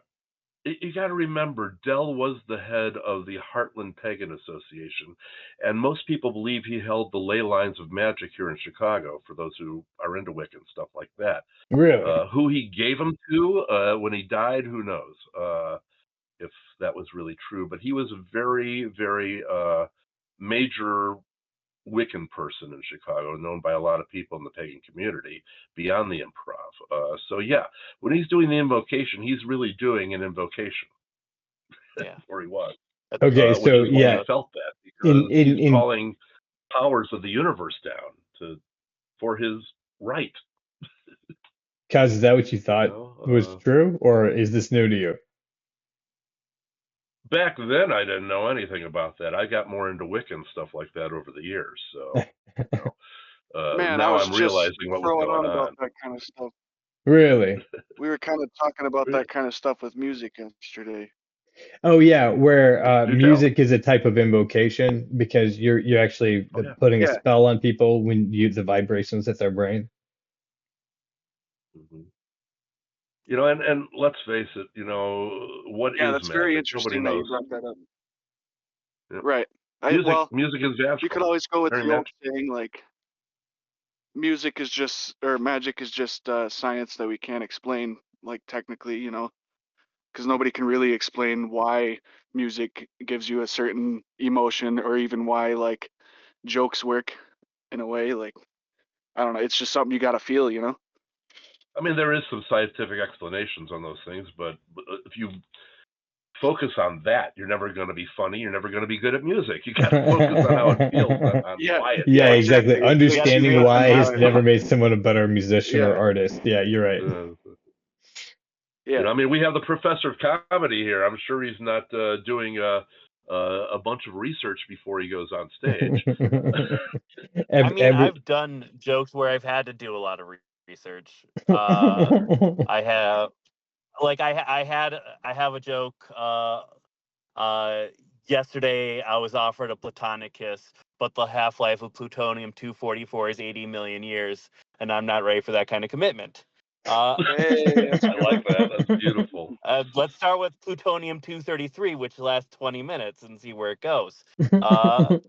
you got to remember, Del was the head of the Heartland Pagan Association, and most people believe he held the ley lines of magic here in Chicago. For those who are into Wicca and stuff like that, really, who he gave them to when he died, who knows if that was really true. But he was a very, very major Wiccan person in Chicago, known by a lot of people in the pagan community beyond the Improv. So yeah, when he's doing the invocation, he's really doing an invocation. Yeah, or he was. Okay, so I felt that because he's calling powers of the universe down to for his right. Kaz, is that what you thought was true, or is this new to you? Back then, I didn't know anything about that. I got more into Wiccan stuff like that over the years. So, Man, now I was I'm just realizing what was throwing going on about on. that kind of stuff. Really? We were kind of talking about that kind of stuff with music yesterday. Oh yeah, where Do tell. music is a type of invocation because you're actually putting a spell on people when you use the vibrations at their brain. Mm-hmm. You know, and let's face it, you know, what is that's magic? very Nobody interesting that you knows. brought that up. Yeah. Right. Music is magical. You could always go with Very the old saying, like, magic is just science that we can't explain, like, technically, you know, because nobody can really explain why music gives you a certain emotion, or even why, like, jokes work in a way. Like, I don't know, it's just something you gotta feel, you know? I mean, there is some scientific explanations on those things, but if you focus on that, you're never going to be funny. You're never going to be good at music. You got to focus on how it feels, on why it Yeah, feels. exactly. Understanding why has never made someone a better musician or Yeah. artist. Yeah, you're right. Yeah. You know, I mean, we have the professor of comedy here. I'm sure he's not doing a bunch of research before he goes on stage. I mean, I've done jokes where I've had to do a lot of research. I have, like, I have a joke. Yesterday I was offered a platonic kiss, but the half-life of plutonium-244 is 80 million years, and I'm not ready for that kind of commitment. Hey, I like that. That's beautiful. Let's start with plutonium-233, which lasts 20 minutes, and see where it goes. Nice.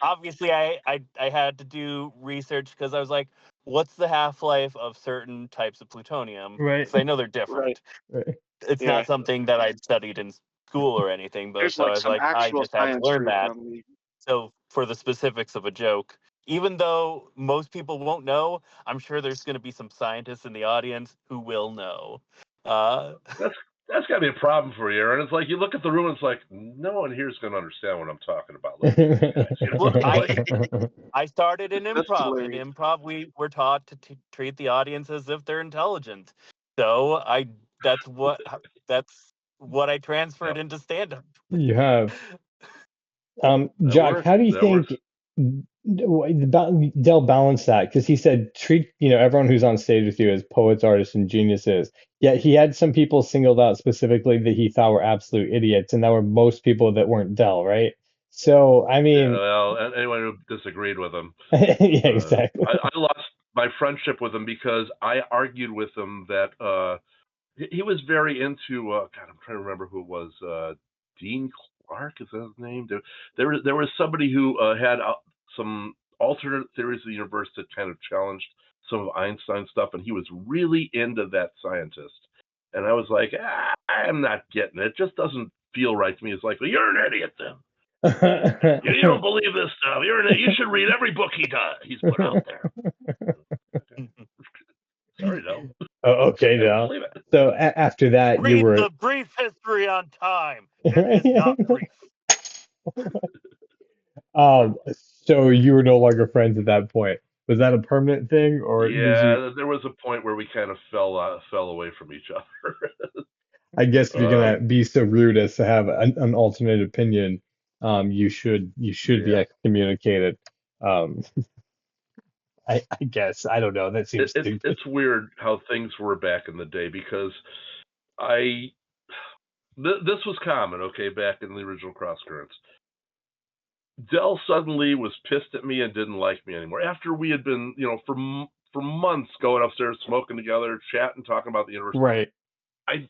Obviously, I had to do research because I was like, what's the half-life of certain types of plutonium? Right. Because I know they're different. Right. It's not something that I'd studied in school or anything, but There's so like I was some like, I actual just had to science learn for it, that. probably. So for the specifics of a joke, even though most people won't know, I'm sure there's going to be some scientists in the audience who will know. That's got to be a problem for you, Aaron. It's like you look at the room and it's like, no one here is going to understand what I'm talking about. Well, I started in improv. In improv, we were taught to treat the audience as if they're intelligent. So that's what I transferred into stand-up. You have. Jock, how do you think Dell balanced that? Because he said treat everyone who's on stage with you as poets, artists, and geniuses. Yet he had some people singled out specifically that he thought were absolute idiots, and that were most people that weren't Dell, right? So I mean, well, anyone who disagreed with him, yeah, exactly. I lost my friendship with him because I argued with him that he was very into. God, I'm trying to remember who it was. Dean Clark, is that his name? There was somebody who had some alternate theories of the universe that kind of challenged some of Einstein's stuff, and he was really into that scientist. And I was like, I'm not getting it. It just doesn't feel right to me. It's like, well, you're an idiot then. You don't believe this stuff. You should read every book he's put out there. Sorry, no. Oh, okay, no. So after that, read the brief history on time. It is not brief. So you were no longer friends at that point. Was that a permanent thing, or there was a point where we kind of fell away from each other. I guess if you're gonna be so rude as to have an alternate opinion, you should be excommunicated. I guess I don't know. That seems stupid. It's weird how things were back in the day because this was common, okay, back in the original Cross Currents. Dell suddenly was pissed at me and didn't like me anymore after we had been, for months going upstairs, smoking together, chatting, talking about the universe. Right. I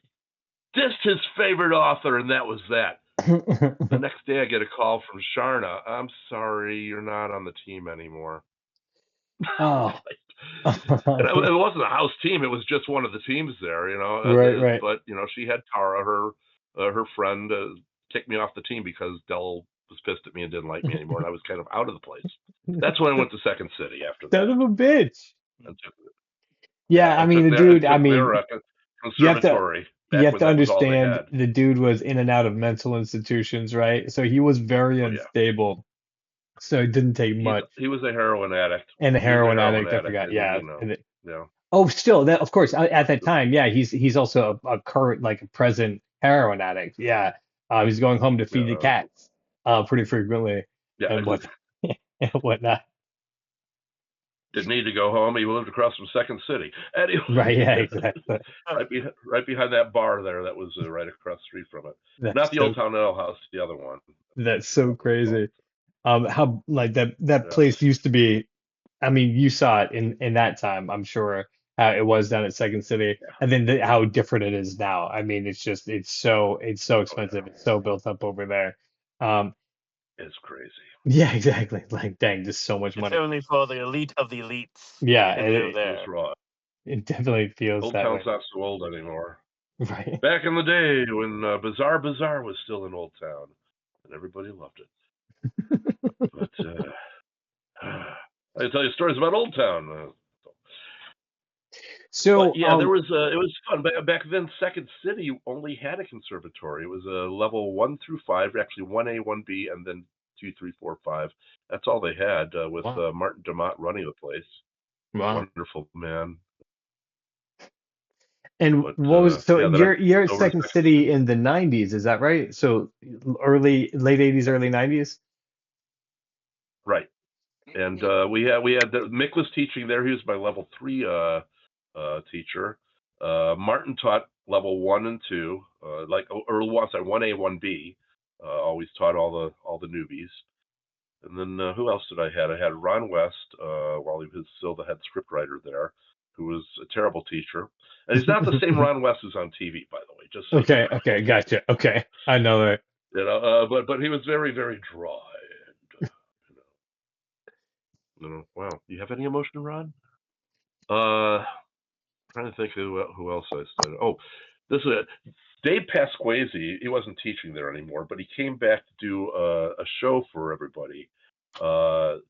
dissed his favorite author, and that was that. The next day, I get a call from Sharna. I'm sorry, you're not on the team anymore. Oh. And it wasn't a house team; it was just one of the teams there, Right. But she had Tara, her friend, kick me off the team because Dell was pissed at me and didn't like me anymore, and I was kind of out of the place. That's when I went to Second City after that. Son of a bitch. Yeah, I mean, the dude. I mean, you have to understand the dude was in and out of mental institutions, right? So he was very unstable. So it didn't take much. He was a heroin addict. And a He was a heroin addict, I forgot. and, Yeah. yeah. Oh, still, that of course at that time, yeah, he's also a current like a present heroin addict. Yeah, he's going home to feed the cats, pretty frequently Yeah. and what and whatnot. Didn't need to go home. He lived across from Second City. Anyway, Right, yeah, exactly. right behind that bar there. That was right across the street from it. That's Not the so, Old Town Ale House, the other one. that's so crazy. How like that Yeah. place used to be. I mean, you saw it in that time, I'm sure, how it was down at Second City, and then how different it is now. I mean, it's just it's so expensive. It's so built up over there. Um, It's crazy. yeah, exactly. Like, dang, just so much It's money. only for the elite of the elites. Yeah, can live there. That's right. it definitely feels Old that Town's way. not so old anymore. Right. Back in the day when Bazaar was still in Old Town, and everybody loved it. But I can tell you stories about Old Town. So But yeah, there was it was fun back then. Second City only had a conservatory. It was a level 1 through 5, actually 1A, 1B, and then 2, 3, 4, 5. That's all they had with Wow. Martin DeMott running the place. Wow. Wonderful man. And But, what was so yeah, you're at over Second City in the 90s, is that right? So late 80s, early 90s? Right. And we had Mick was teaching there. He was my level 3 teacher. Martin taught level 1 and 2, or 1A, 1B. Always taught all the newbies. And then who else did I had? I had Ron West, while he was still the head scriptwriter there, who was a terrible teacher. And he's not the same Ron West who's on TV, by the way. Just so Okay, you know. okay, gotcha. Okay, I know that. You know, but he was very, very dry. And, wow. Do you have any emotion, Ron? Trying to think who else I studied. Oh, this is Dave Pasquesi. He wasn't teaching there anymore, but he came back to do a show for everybody, and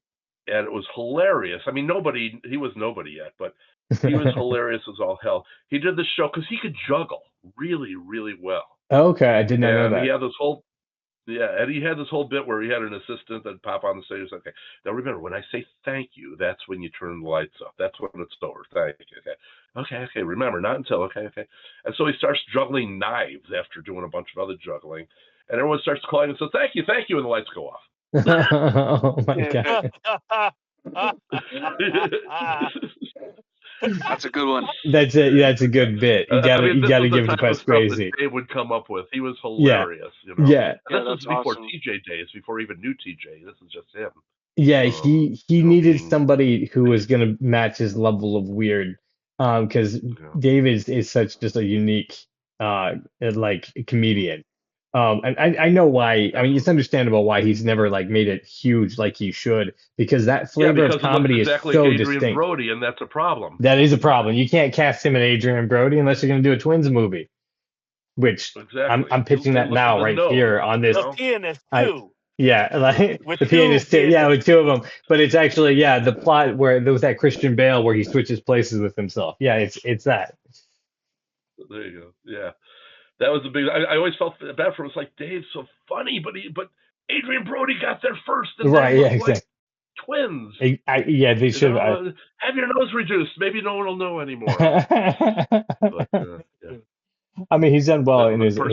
it was hilarious. I mean, he was nobody yet, but he was hilarious as all hell. He did the show because he could juggle really, really well. Okay, I did not know And that. he had this whole and he had this whole bit where he had an assistant that'd pop on the stage and say, okay, now remember, when I say thank you, that's when you turn the lights off. That's when it's over. Thank you. Okay, remember, not until, okay. And so he starts juggling knives after doing a bunch of other juggling. And everyone starts calling and says, thank you, and the lights go off. Oh my God. That's a good one. That's it. That's a good bit. You gotta give it to Pasquesi. Dave would come up with. He was hilarious. Yeah. You know? Yeah. This was before awesome. TJ days, before he even knew TJ. This is just him. Yeah, he needed somebody who was gonna match his level of weird. Because Dave is such just a unique like comedian. And I know why. I mean, it's understandable why he's never like made it huge like he should, because that flavor of comedy is so Adrian distinct. Brody, and that's a problem. That is a problem. You can't cast him and Adrian Brody unless you're going to do a twins movie, which I'm pitching that now right here on this. The Pianist too. Yeah, like with the Pianist too. Yeah, with two of them. But it's actually the plot where there was that Christian Bale where he switches places with himself. Yeah, it's that. There you go. Yeah. That was a big. I always felt bad for him. It's like, Dave's so funny, but Adrian Brody got there first, and right? Yeah, exactly. Like twins. Yeah, they should have your nose reduced. Maybe no one will know anymore. But, yeah. I mean, he's done well in his. I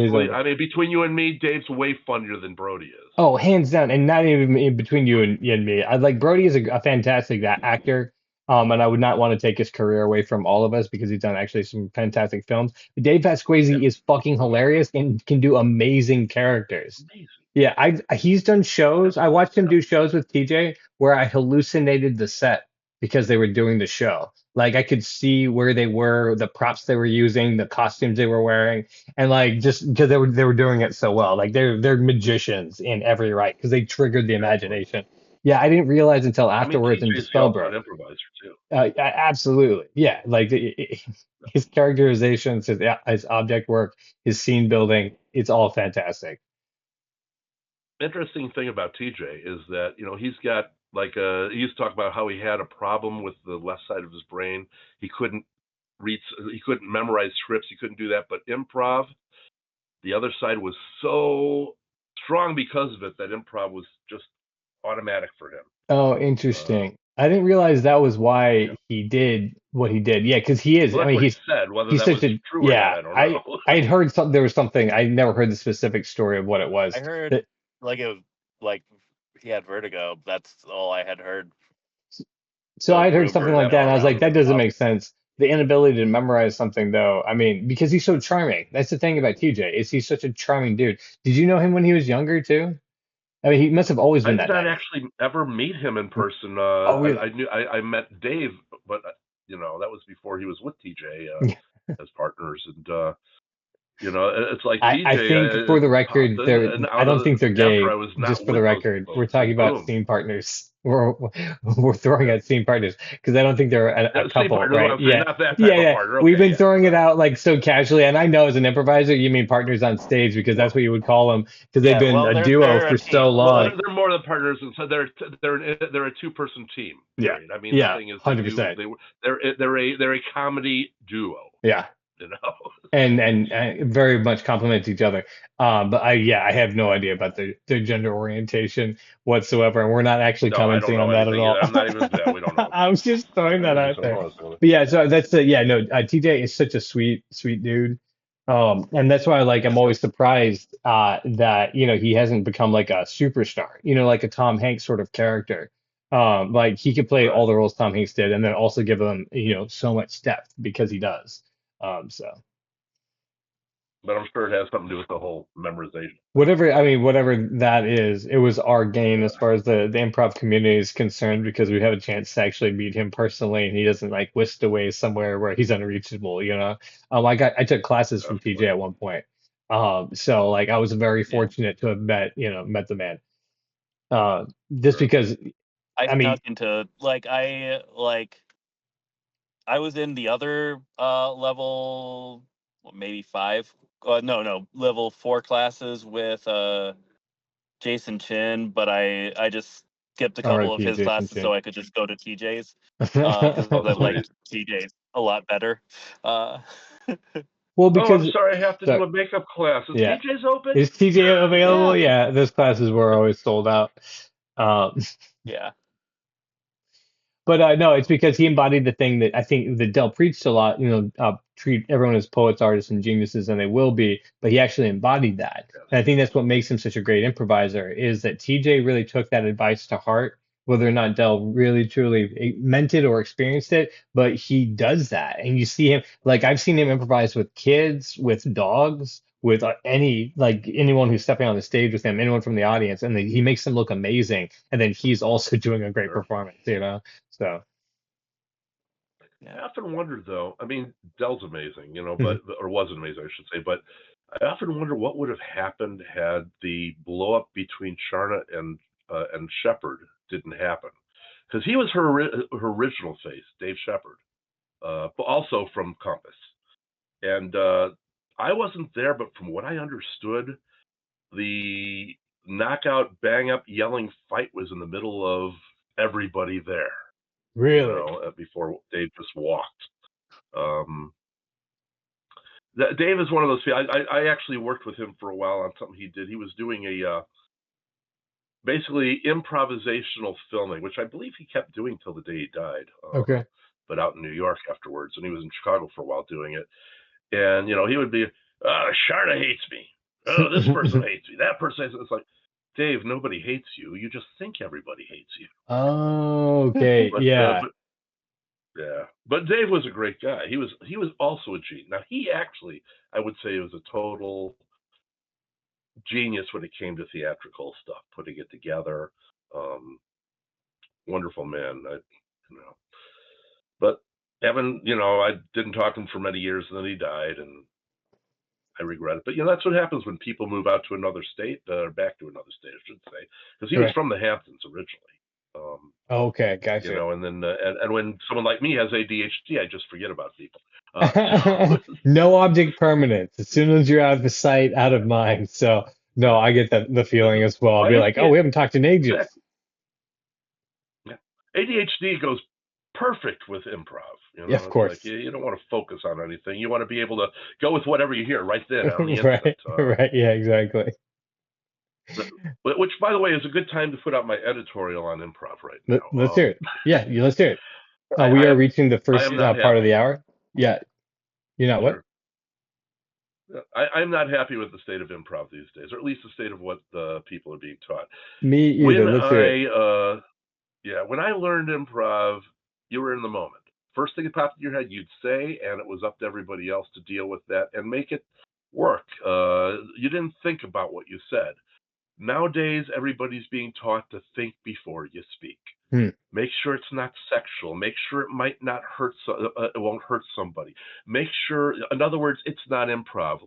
mean, between you and me, Dave's way funnier than Brody is. Oh, hands down, and not even in between you and me. I like Brody is a fantastic actor. And I would not want to take his career away from all of us because he's done actually some fantastic films. But Dave Pasquesi is fucking hilarious and can do amazing characters. Amazing. Yeah, he's done shows. I watched him do shows with TJ where I hallucinated the set because they were doing the show. Like I could see where they were, the props they were using, the costumes they were wearing, and like just because they were doing it so well. Like they're magicians in every right because they triggered the imagination. Yeah, I didn't realize until afterwards in the Spellbrook. An improviser too. Absolutely, yeah. Like his characterizations, his object work, his scene building, it's all fantastic. Interesting thing about TJ is that he's got like he used to talk about how he had a problem with the left side of his brain. He couldn't memorize scripts. He couldn't do that. But improv, the other side was so strong because of it that improv was just automatic for him. Oh, interesting. I didn't realize that was Yeah. why he did what he did. Yeah, because he is. Well, I that's mean, what he said. Whether he's that such was a true or not, yeah. I don't know. I'd heard some. There was something. I never heard the specific story of what it I was. heard That, like it was like he had vertigo. That's all I had heard. so The I'd heard something rumor like that that, went and I was like, around that doesn't about make sense. The inability to memorize something, though. I mean, because he's so charming. That's the thing about TJ is he's such a charming dude. Did you know him when he was younger too? I mean, he must have always I been did that not nice. actually ever meet him in person. Oh, really? I met Dave, but that was before he was with TJ as partners, and it's like I think TJ for the popped record, in, they're and I out don't of think they're after gay. I was Just not for the with those record, we're folks, talking and about boom, scene partners. We're throwing yeah, out scene partners because I don't think they're a scene couple, partner. What right? I'm saying, Yeah, not that yeah, type of yeah. partner. We've Okay, been yeah, throwing it but out like so casually, and I know as an improviser, you mean partners on stage because that's well, what you would call them because they've yeah. been Well, a duo they're for a so team. well, long. they're more than partners, and so they're a two-person team. Yeah, Period. I mean, the yeah, thing is, 100%. they're a comedy duo. Yeah. You know. And very much complement each other. But I have no idea about their gender orientation whatsoever, and we're not actually No, I don't commenting on know that at anything all. either. I'm not even. Yeah, we don't know. I was just throwing I that just out don't there. know. So, But yeah, so that's the yeah no TJ is such a sweet dude. And that's why like I'm Yes. always surprised that he hasn't become like a superstar, like a Tom Hanks sort of character. Like he could play right. all the roles Tom Hanks did, and then also give them so much depth because he does. So. But I'm sure it has something to do with the whole memorization thing. Whatever that is, it was our gain as Yeah. far as the improv community is concerned because we have a chance to actually meet him personally and he doesn't like whisked away somewhere where he's unreachable. I took classes from TJ Absolutely. at one point. So like I was very Yeah. fortunate to have met the man. Just Sure. because I I mean, snuck into I was in the other level, maybe 5. No, level 4 classes with Jason Chin, but I just skipped a couple of RIP his Jason classes Chin. so I could just go to TJ's because Oh, I sweet. liked TJ's a lot better. Uh, Well, Oh, I'm because sorry. I have to do so a makeup class. Is yeah, TJ's open? is TJ available? yeah, Yeah, those classes were always sold out. Um, yeah, But no, it's because he embodied the thing that I think that Dell preached a lot, treat everyone as poets, artists, and geniuses, and they will be, but he actually embodied that. Yes. And I think that's what makes him such a great improviser, is that TJ really took that advice to heart, whether or not Dell really truly meant it or experienced it, but he does that. And you see him, like I've seen him improvise with kids, with dogs, with anyone who's stepping on the stage with him, anyone from the audience, and then he makes them look amazing. And then he's also doing a great Sure. performance. So, I often wondered, though. I mean, Dell's amazing, mhm. or was amazing, I should say. But I often wonder what would have happened had the blow up between Charna and Shepard didn't happen, because he was her original face, Dave Shepard, but also from Compass. And I wasn't there, but from what I understood, the knockout, bang up, yelling fight was in the middle of everybody there, Really? before Dave just walked. Um, Dave is one of those people. I actually worked with him for a while on something he did. He was doing a basically improvisational filming, which I believe he kept doing till the day he died. Okay. But out in New York afterwards, and he was in Chicago for a while doing it. And he would be, Sharna hates me. Oh, this person hates me. That person hates me. It's like, Dave, nobody hates you. You just think everybody hates you. Oh, okay. But Yeah. yeah, but Dave was a great guy. He was also a genius. Now he actually, I would say, was a total genius when it came to theatrical stuff, putting it together. Um, Wonderful man. But Evan, I didn't talk to him for many years, and then he died, and I regret it. But that's what happens when people move out to another state, or back to another state, I should say, because he was Right. from the Hamptons originally. Okay. Gotcha. And then and when someone like me has ADHD, I just forget about people. No object permanence. As soon as you're out of sight, out of mind. So, no, Yeah. I get the feeling as well. I'll Well, be like, oh, we haven't talked in ages. exactly. Yeah. ADHD goes perfect with improv. Yeah, of It's like course. you don't want to focus on anything. You want to be able to go with whatever you hear right then on the instant. Right. Right. Yeah, exactly. Which, by the way, is a good time to put out my editorial on improv right now. Let's hear it. Yeah, let's hear it. We are reaching the first part of the hour. Yeah. You're not what? I'm not happy with the state of improv these days, or at least the state of what the people are being taught. Me either. Let's hear it. When I learned improv, you were in the moment. First thing that popped in your head, you'd say, and it was up to everybody else to deal with that and make it work. You didn't think about what you said. Nowadays, everybody's being taught to think before you speak. Make sure it's not sexual. Make sure it might not hurt. It won't hurt somebody. Make sure, in other words, it's not improv.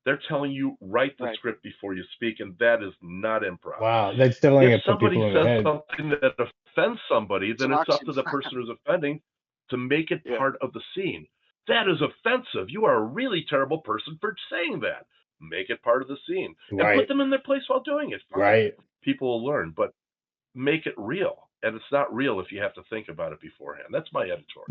They're telling you write the script before you speak, and that is not improv. Wow, that's definitely if somebody says something that offends somebody, then it's up to the person who's offending to make it part of the scene. That is offensive. You are a really terrible person for saying that. Make it part of the scene and put them in their place while doing it. Fine. Right. People will learn, but make it real. And it's not real if you have to think about it beforehand. That's my editorial.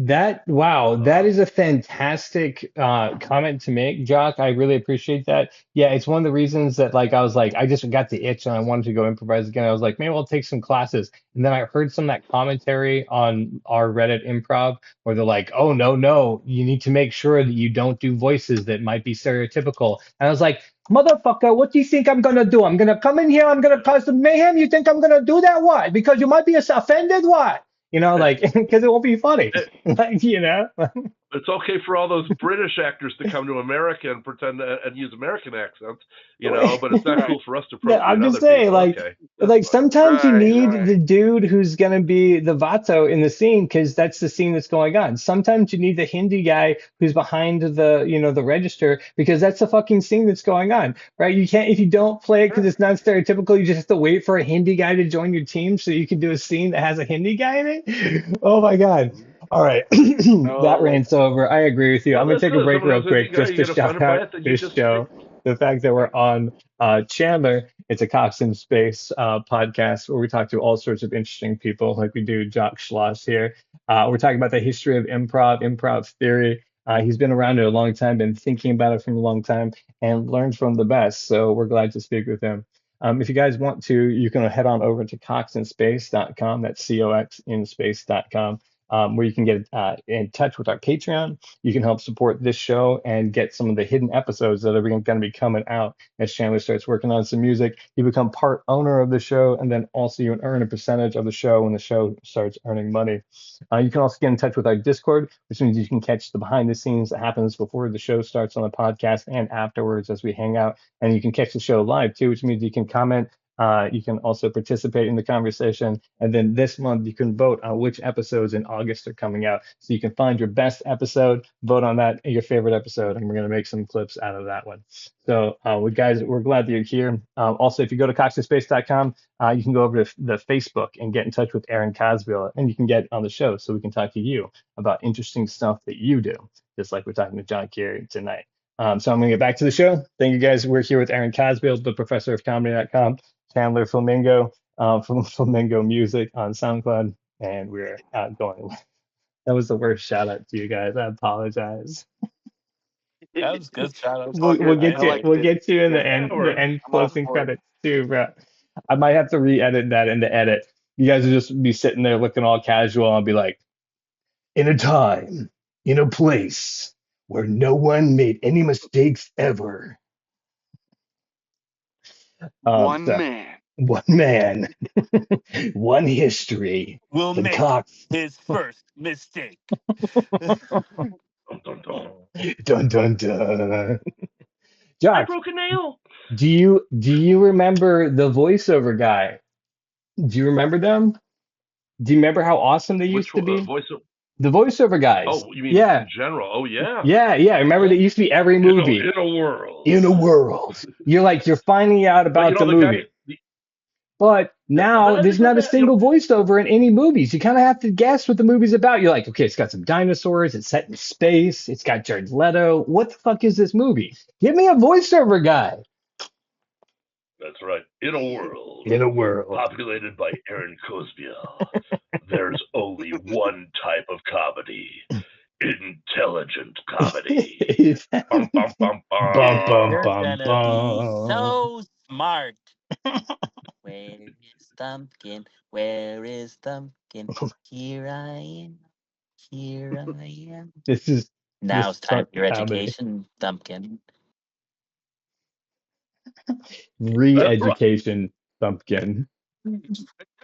That is a fantastic comment to make, Jock. I really appreciate that. Yeah, it's one of the reasons that I was like, I just got the itch and I wanted to go improvise again. I was like, maybe I'll take some classes. And then I heard some of that commentary on our Reddit improv where they're like, oh, no, you need to make sure that you don't do voices that might be stereotypical. And I was like, motherfucker, what do you think I'm gonna do? I'm gonna come in here, I'm gonna cause some mayhem. You think I'm gonna do that? Why? Because you might be offended? Why? Because it won't be funny. It's okay for all those British actors to come to America and pretend and use American accents, but it's not cool for us to appropriate I'm just saying, sometimes you need the dude who's gonna be the vato in the scene because that's the scene that's going on. Sometimes you need the Hindi guy who's behind the register because that's the fucking scene that's going on, right? You can't, if you don't play it because it's not stereotypical, you just have to wait for a Hindi guy to join your team so you can do a scene that has a Hindi guy in it. Oh my God. All right. That rant's over. I agree with you. I'm going to take a break real quick just to shout out this show. The fact that we're on Chandler, it's a Cox in Space podcast where we talk to all sorts of interesting people like we do Jock Schloss here. We're talking about the history of improv theory. He's been around it a long time, been thinking about it for a long time, and learned from the best. So we're glad to speak with him. If you guys want to, you can head on over to coxinspace.com. That's coxinspace.com. Where you can get in touch with our Patreon. You can help support this show and get some of the hidden episodes that are going to be coming out as Chandler starts working on some music. You become part owner of the show, and then also you earn a percentage of the show when the show starts earning money. You can also get in touch with our Discord, which means you can catch the behind the scenes that happens before the show starts on the podcast and afterwards as we hang out. And you can catch the show live too, which means you can comment. You can also participate in the conversation. And then this month, you can vote on which episodes in August are coming out. So you can find your best episode, vote on that, your favorite episode, and we're going to make some clips out of that one. So we're glad that you're here. Also, if you go to coxinspace.com, you can go over to the Facebook and get in touch with Aaron Cosbiel, and you can get on the show so we can talk to you about interesting stuff that you do, just like we're talking to John here tonight. So I'm going to get back to the show. Thank you guys. We're here with Aaron Cosbiel, the professor of comedy.com. Chandler Flamingo from Flamingo Music on SoundCloud, and we're going. That was the worst shout out to you guys. I apologize. That was good shout out. We'll get you in the end closing credits too, bro. I might have to re-edit that in the edit. You guys will just be sitting there looking all casual and be like, in a time, in a place where no one made any mistakes ever. One man, one history will make his first mistake. Dun dun dun. Jock, I broke a nail. Do you remember the voiceover guy? Do you remember them? Do you remember how awesome they used to be? The voiceover guys. Oh, you mean in general? Oh, yeah. Yeah. Remember, they used to be every movie. In a world. You're finding out about the movie. But now there's not a single voiceover in any movies. You kind of have to guess what the movie's about. You're like, okay, it's got some dinosaurs. It's set in space. It's got Jared Leto. What the fuck is this movie? Give me a voiceover guy. That's right. In a world. Populated by Aaron Cosbiel. There's only one type of comedy. Intelligent comedy. You're gonna be so smart. Where is Thumpkin? Where is Thumpkin? Here I am. Here I am. This is Now it's time for your comedy. education, Thumpkin. Re-education, Thumpkin.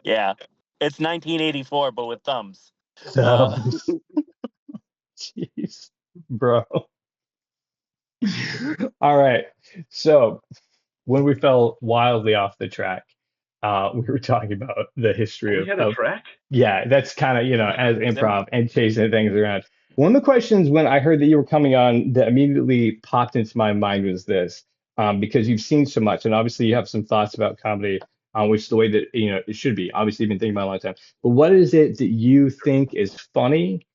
Yeah. It's 1984, but with thumbs. Thumbs. Jeez, bro. All right. So when we fell wildly off the track, we were talking about the history We had a track? yeah, that's kind of, as improv and chasing things around. One of the questions when I heard that you were coming on that immediately popped into my mind was this, because you've seen so much, and obviously you have some thoughts about comedy, which is the way that, it should be. Obviously, you've been thinking about it a long time. But what is it that you think is funny,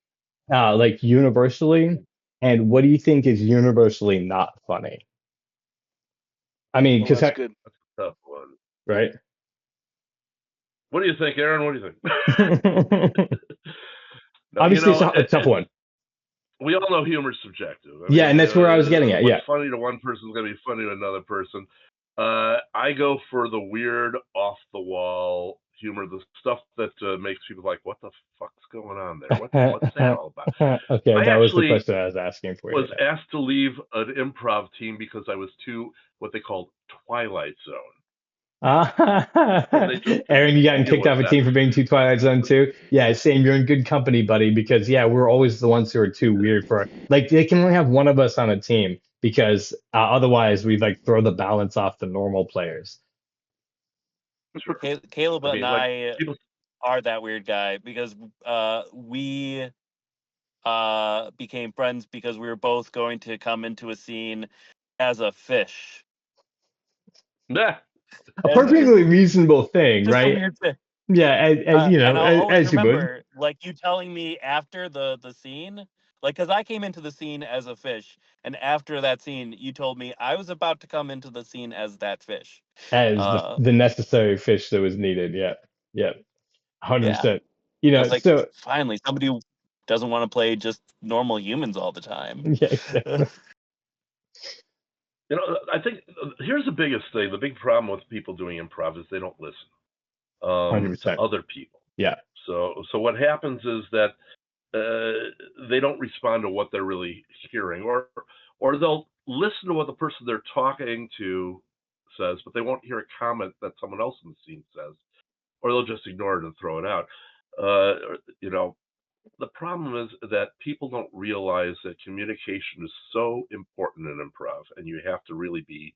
like universally, and what do you think is universally not funny? I mean, Well, because, that's good. That's a tough one. right? What do you think, Aaron? What do you think? No, Obviously, it's a tough one. We all know humor's subjective. Yeah, and that's where I was getting at. What's Yeah. funny to one person is going to be funny to another person. I go for the weird, off-the-wall humor, the stuff that makes people like, what the fuck's going on there? What's that all about? Okay, that was the question I was asking for. I was asked to leave an improv team because I was too, what they called, Twilight Zone. Aaron, you gotten kicked off a team for being too Twilight Zone too? Yeah, same. You're in good company, buddy, because we're always the ones who are too weird for it. Like they can only have one of us on a team because otherwise we like throw the balance off the normal players. Sure. Caleb and I are that weird guy because we became friends because we were both going to come into a scene as a fish. Yeah. A perfectly reasonable thing, right? A weird thing. Yeah, as you would. Like you telling me after the scene, like because I came into the scene as a fish, and after that scene, you told me I was about to come into the scene as that fish, as the necessary fish that was needed. Yeah, 100%. Like, so finally somebody who doesn't want to play just normal humans all the time. Yeah, exactly. I think here's the biggest thing. The big problem with people doing improv is they don't listen 100%. to other people. Yeah. So what happens is that they don't respond to what they're really hearing, or they'll listen to what the person they're talking to says, but they won't hear a comment that someone else in the scene says, or they'll just ignore it and throw it out. The problem is that people don't realize that communication is so important in improv, and you have to really be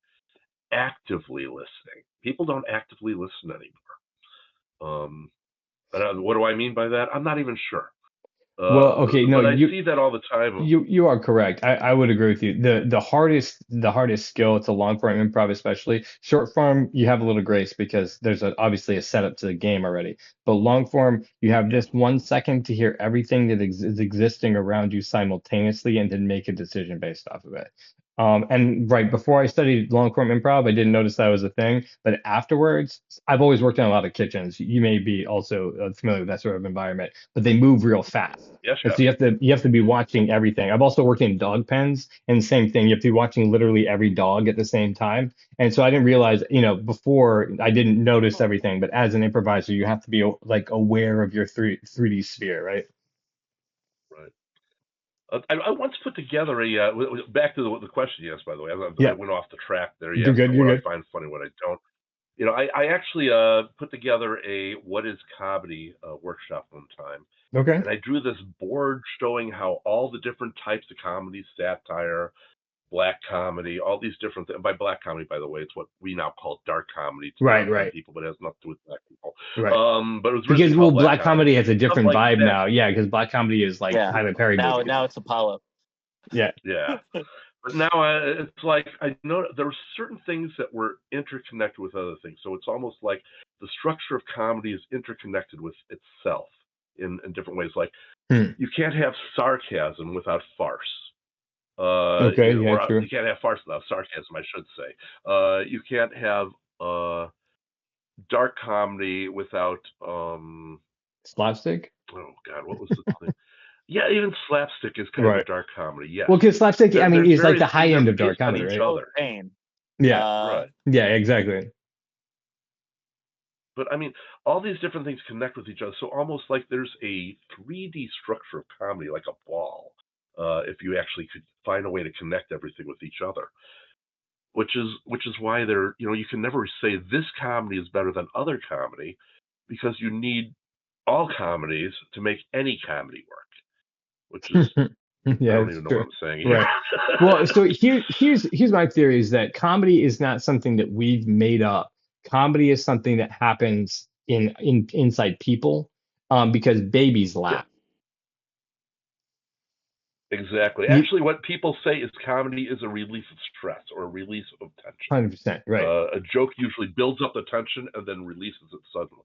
actively listening. People don't actively listen anymore. What do I mean by that? I'm not even sure. Well, okay, no, but I see that all the time. You are correct. I would agree with you. The hardest skill to long form improv, especially short form, you have a little grace because there's obviously a setup to the game already. But long form, you have just 1 second to hear everything that is existing around you simultaneously and then make a decision based off of it. And right before I studied long form improv, I didn't notice that was a thing. But afterwards, I've always worked in a lot of kitchens. You may be also familiar with that sort of environment, but they move real fast. Yes, and so you have to be watching everything. I've also worked in dog pens, and same thing. You have to be watching literally every dog at the same time. And so I didn't realize, before I didn't notice everything. But as an improviser, you have to be like aware of your 3D sphere, right? Right. I once put together back to the question you asked, by the way. I went off the track there. You're good. What I find funny, what I don't. I actually put together a what is comedy workshop one time. Okay. And I drew this board showing how all the different types of comedy, satire, black comedy, all these different things. By black comedy, by the way, it's what we now call dark comedy to right. people, but it has nothing to do with black people. Right. But it was because black comedy has a different vibe now. Yeah, because black comedy is like Tyler Perry. Now it's Apollo. Yeah. Yeah. But now it's like I know there were certain things that were interconnected with other things. So it's almost like the structure of comedy is interconnected with itself in different ways. Like you can't have sarcasm without farce. True. You can't have farce without sarcasm, I should say. You can't have dark comedy without slapstick. Oh God, what was the thing? Yeah, even slapstick is kind of a dark comedy. Yeah. Well, because slapstick, is like the high end of dark comedy, right? Pain. Yeah. Right. Yeah, exactly. but I mean, all these different things connect with each other. So almost like there's a 3D structure of comedy, like a ball, if you actually could find a way to connect everything with each other. Which is why you can never say this comedy is better than other comedy, because you need all comedies to make any comedy work. Which is yeah, I don't even know what I'm saying. Right. Well, so here's my theory is that comedy is not something that we've made up. Comedy is something that happens inside people, because babies laugh. Exactly. Actually, what people say is comedy is a release of stress or a release of tension. 100%, right. A joke usually builds up the tension and then releases it suddenly.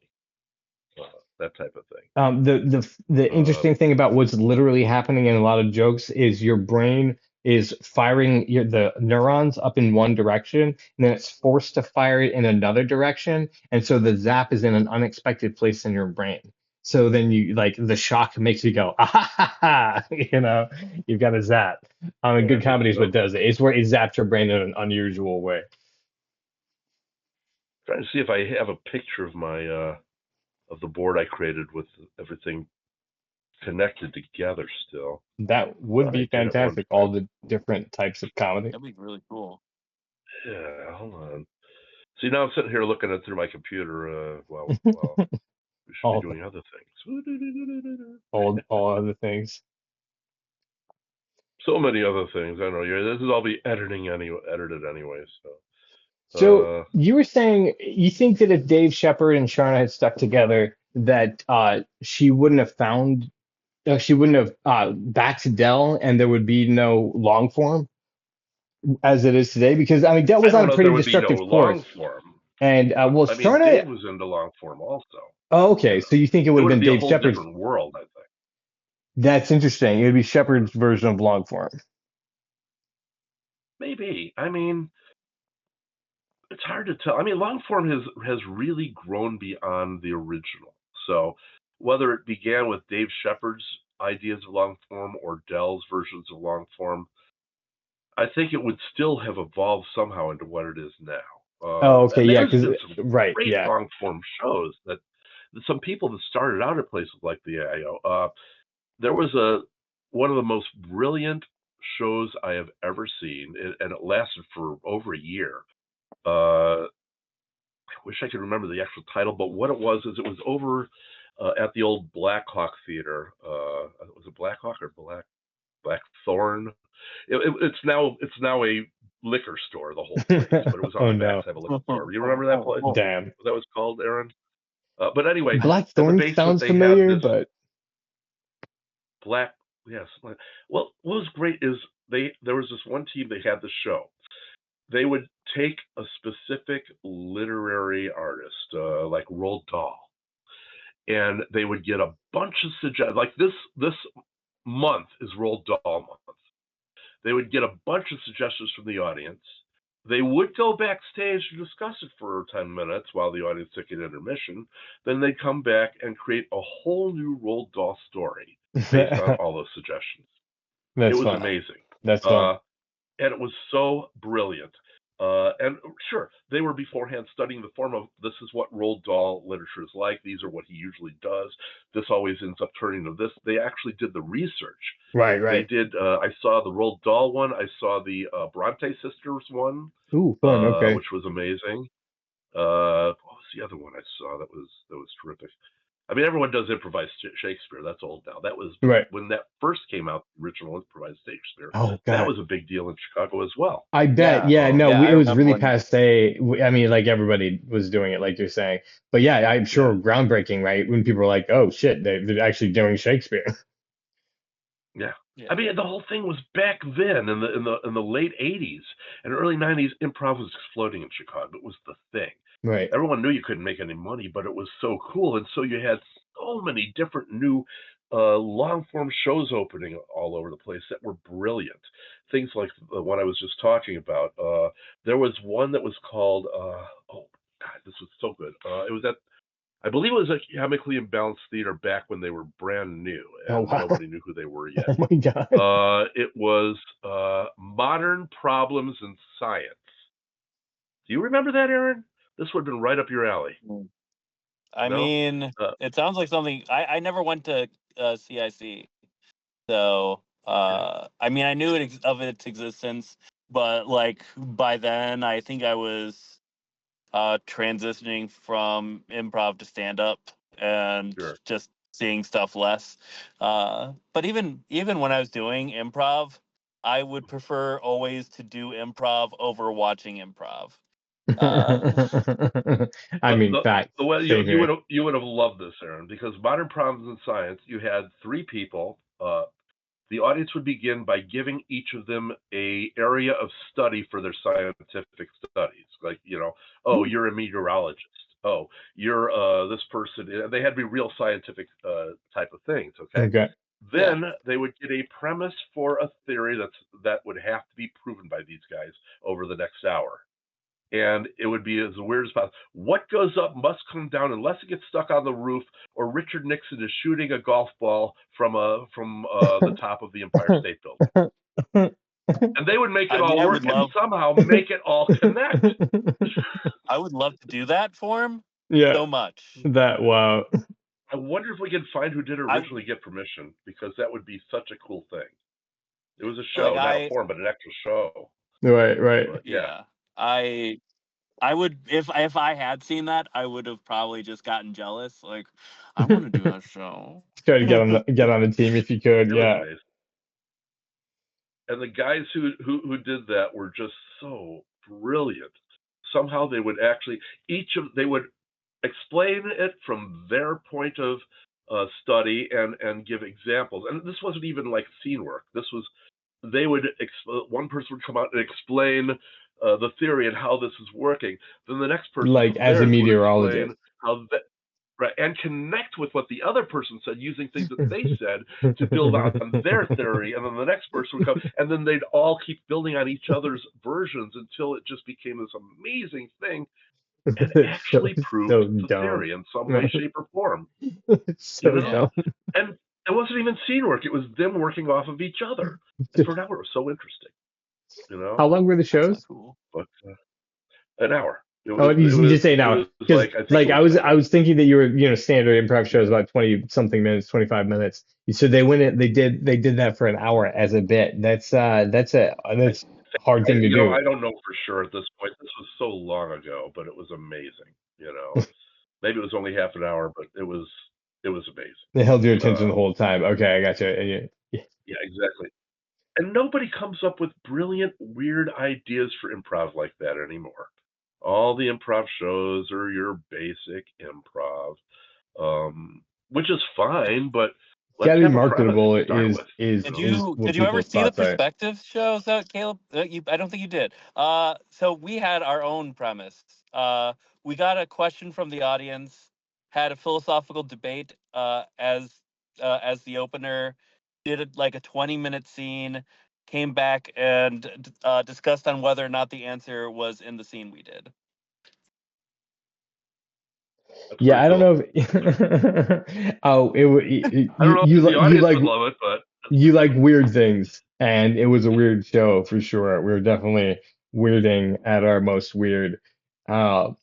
That type of thing. The interesting thing about what's literally happening in a lot of jokes is your brain is firing the neurons up in one direction, and then it's forced to fire it in another direction, and so the zap is in an unexpected place in your brain. So then you like the shock makes you go, ah ha ha ha, you've got a zap. Good comedy is what does it. It's where it zaps your brain in an unusual way. Trying to see if I have a picture of my of the board I created with everything connected together still. That would be fantastic. All the different types of comedy. That'd be really cool. Yeah, hold on. See, now I'm sitting here looking at through my computer. Well, we should be doing other things. All other things. So many other things. I know. This is all be edited anyway. So you were saying you think that if Dave Shepard and Sharna had stuck together, that she wouldn't have backed Dell, and there would be no long form as it is today. Because I mean, Dell was on a pretty destructive course. And Sharna, Dave was into long form also. Oh, okay. So you think it would have been Dave Shepard's different world? I think that's interesting. It would be Shepard's version of long form. Maybe. I mean, it's hard to tell. I mean, long form has really grown beyond the original. So whether it began with Dave Shepard's ideas of long form or Dell's versions of long form, I think it would still have evolved somehow into what it is now. Okay, yeah, because great long form shows that some people that started out at places like the AIO. There was one of the most brilliant shows I have ever seen, and it lasted for over a year. I wish I could remember the actual title, but what it was is it was over at the old Blackhawk Theater. Was it Blackhawk or Blackthorn? It's now a liquor store, the whole place, but it was on the backside of a liquor store. You remember that place? Damn. What that was called, Aaron? But anyway, Blackthorn sounds familiar, but yes. Well, what was great is there was this one team, they had the show. They would take a specific literary artist, like Roald Dahl, and they would get a bunch of suggestions. Like this month is Roald Dahl month. They would get a bunch of suggestions from the audience. They would go backstage to discuss it for 10 minutes while the audience took an intermission. Then they'd come back and create a whole new Roald Dahl story based on all those suggestions. It was amazing. That's fun. And it was so brilliant. And sure, they were beforehand studying the form of this is what Roald Dahl literature is like. These are what he usually does. This always ends up turning to this. They actually did the research. Right. They did. I saw the Roald Dahl one. I saw the Bronte sisters one. Ooh, fun. Okay. Which was amazing. What was the other one I saw that was terrific? I mean, everyone does improvised Shakespeare. That's old now. That was when that first came out, the original improvised Shakespeare. Oh, God. That was a big deal in Chicago as well. I bet. Yeah, it was really passe. I mean, like everybody was doing it, like you're saying. But yeah, I'm sure groundbreaking, right? When people were like, "Oh shit, they're actually doing Shakespeare." Yeah. I mean, the whole thing was back then in the late '80s and early '90s. Improv was exploding in Chicago. It was the thing. Right. Everyone knew you couldn't make any money, but it was so cool, and so you had so many different new long form shows opening all over the place that were brilliant. Things like the one I was just talking about. There was one that was called oh God, this was so good. It was I believe it was at Chemically Imbalanced Theater back when they were brand new and nobody knew who they were yet. Oh my God. It was Modern Problems in Science. Do you remember that, Aaron? This would have been right up your alley. I mean, it sounds like something. I never went to CIC, so I mean, I knew of its existence, but like by then, I think I was transitioning from improv to stand up and just seeing stuff less. But even when I was doing improv, I would prefer always to do improv over watching improv. I mean, fact. The way you would have loved this, Aaron, because modern problems in science, you had three people. The audience would begin by giving each of them a area of study for their scientific studies. Like, oh, you're a meteorologist. Oh, you're this person. They had to be real scientific type of things. Okay. Then they would get a premise for a theory that would have to be proven by these guys over the next hour. And it would be as weird as possible. What goes up must come down unless it gets stuck on the roof, or Richard Nixon is shooting a golf ball from the top of the Empire State Building. And they would make it all work and somehow make it all connect. I would love to do that for him. Yeah, so much. Wow. I wonder if we can find who did originally get permission, because that would be such a cool thing. It was a show, not a form, but an actual show. Right. But, yeah. I would, if I had seen that, I would have probably just gotten jealous. Like, I want to do a show. Try to get on the team if you could. Yeah. And the guys who did that were just so brilliant. Somehow they would actually they would explain it from their point of study and give examples. And this wasn't even like scene work. This was one person would come out and explain the theory and how this is working. Then the next person, like as a meteorologist, and connect with what the other person said using things that they said to build on their theory. And then the next person would come, and then they'd all keep building on each other's versions until it just became this amazing thing and actually proved the theory in some way, shape, or form. It's so dumb. And it wasn't even scene work. It was them working off of each other. And for an hour, it was so interesting. How long were the shows? Cool. But, an hour. You just say an hour. I was thinking that you were, standard improv shows about 20-something minutes, 25 minutes. So they went in, they did that for an hour as a bit. That's a hard thing to do. I don't know for sure at this point. This was so long ago, but it was amazing. Maybe it was only half an hour, but it was amazing. They held your attention the whole time. Okay, I got you. Yeah, exactly. And nobody comes up with brilliant, weird ideas for improv like that anymore. All the improv shows are your basic improv, which is fine, but gotta be marketable. Did you ever see the Perspective shows, Caleb? I don't think you did. So we had our own premise. We got a question from the audience, had a philosophical debate as the opener, did like a 20-minute scene, came back and discussed on whether or not the answer was in the scene we did. Yeah, I don't know if you like weird things, and it was a weird show for sure. We were definitely weirding at our most weird. And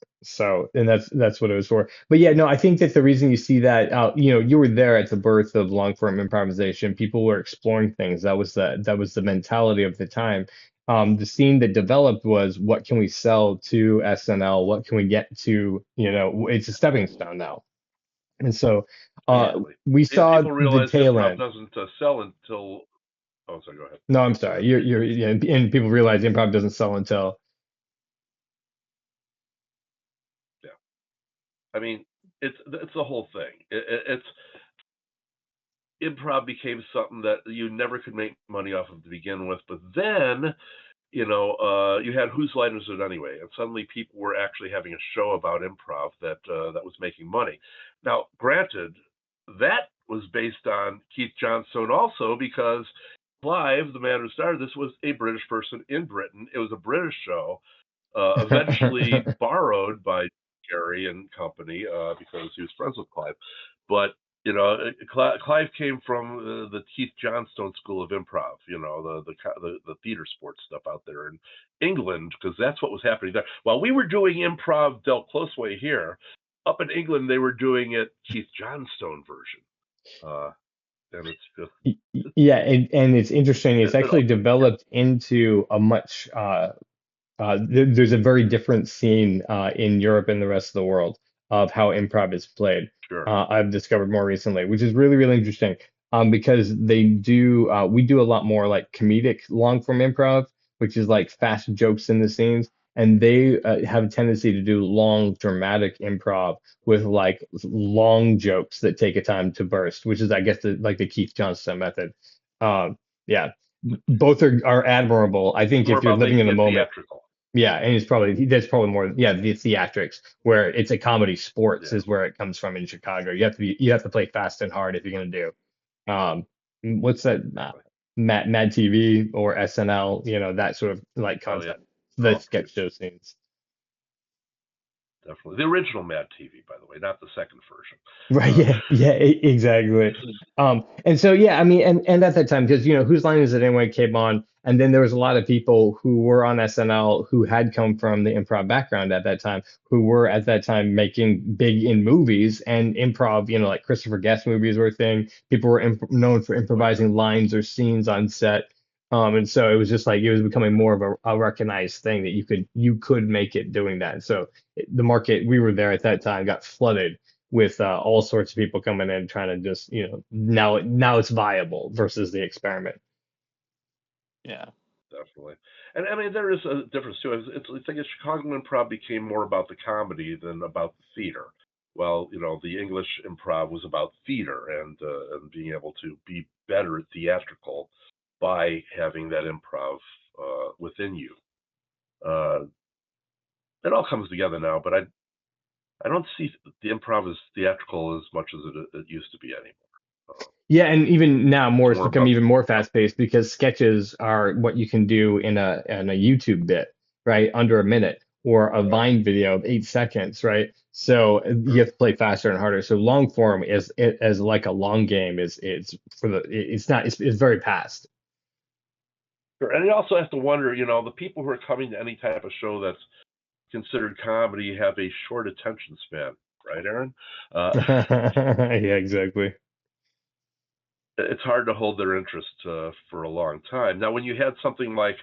that's what it was for. But yeah, no, I think that the reason you see that, you were there at the birth of long form improvisation. People were exploring things. That was the mentality of the time. The scene that developed was, what can we sell to SNL? What can we get to? It's a stepping stone now. And so we saw the tail end. Doesn't sell until. Oh, sorry. Go ahead. No, I'm sorry. And people realize improv doesn't sell until. I mean, it's the whole thing. It's improv became something that you never could make money off of to begin with, but then, you had Whose Line Is It Anyway? And suddenly people were actually having a show about improv that was making money. Now, granted, that was based on Keith Johnstone also, because Clive, the man who started this, was a British person in Britain. It was a British show, eventually borrowed by Gary and company because he was friends with Clive. But Clive came from the Keith Johnstone School of Improv, the theater sports stuff out there in England, because that's what was happening there. While we were doing Improv Del Closeway here, up in England they were doing it Keith Johnstone version, and it's just Yeah, and it's interesting. It's it actually developed into a much there's a very different scene in Europe and the rest of the world of how improv is played. sure. I've discovered more recently, which is really, really interesting. Because we do a lot more like comedic long form improv, which is like fast jokes in the scenes, and they have a tendency to do long dramatic improv with like long jokes that take a time to burst, which is, I guess, like the Keith Johnstone method. Yeah, both are admirable. I think More if you're about living in making the it moment. theatrical. Yeah, and that's probably more, yeah, the theatrics, where it's a comedy sports Yeah. is where it comes from in Chicago. You have to play fast and hard if you're gonna do what's that, Mad TV or SNL, that sort of like Oh yeah. concept, the Oh, sketch show scenes. definitely. The original Mad TV, by the way, not the second version. Right. Yeah. Exactly. And so, yeah, I mean, and at that time, because Whose Line Is It Anyway came on, and then there was a lot of people who were on SNL who had come from the improv background at that time, who were at that time making big in movies and improv. Like Christopher Guest movies were a thing. People were known for improvising lines or scenes on set. And so it was just like it was becoming more of a recognized thing that you could make it doing that. So the market, we were there at that time, got flooded with all sorts of people coming in trying to just, now it's viable versus the experiment. Yeah. Definitely. And I mean, there is a difference too. It's like Chicago improv became more about the comedy than about the theater. Well, the English improv was about theater and being able to be better at theatrical by having that improv within you. It all comes together now, but I don't see the improv as theatrical as much as it used to be anymore. Yeah, and even now more, It's it's more become about even more fast paced because sketches are what you can do in a YouTube bit, right? Under a minute, or a right. Vine video of 8 seconds, right? So you have to play faster and harder. So long form is as like a long game it's very fast. Sure. And you also have to wonder, the people who are coming to any type of show that's considered comedy have a short attention span, right, Aaron? Yeah, exactly. It's hard to hold their interest for a long time. Now, when you had something like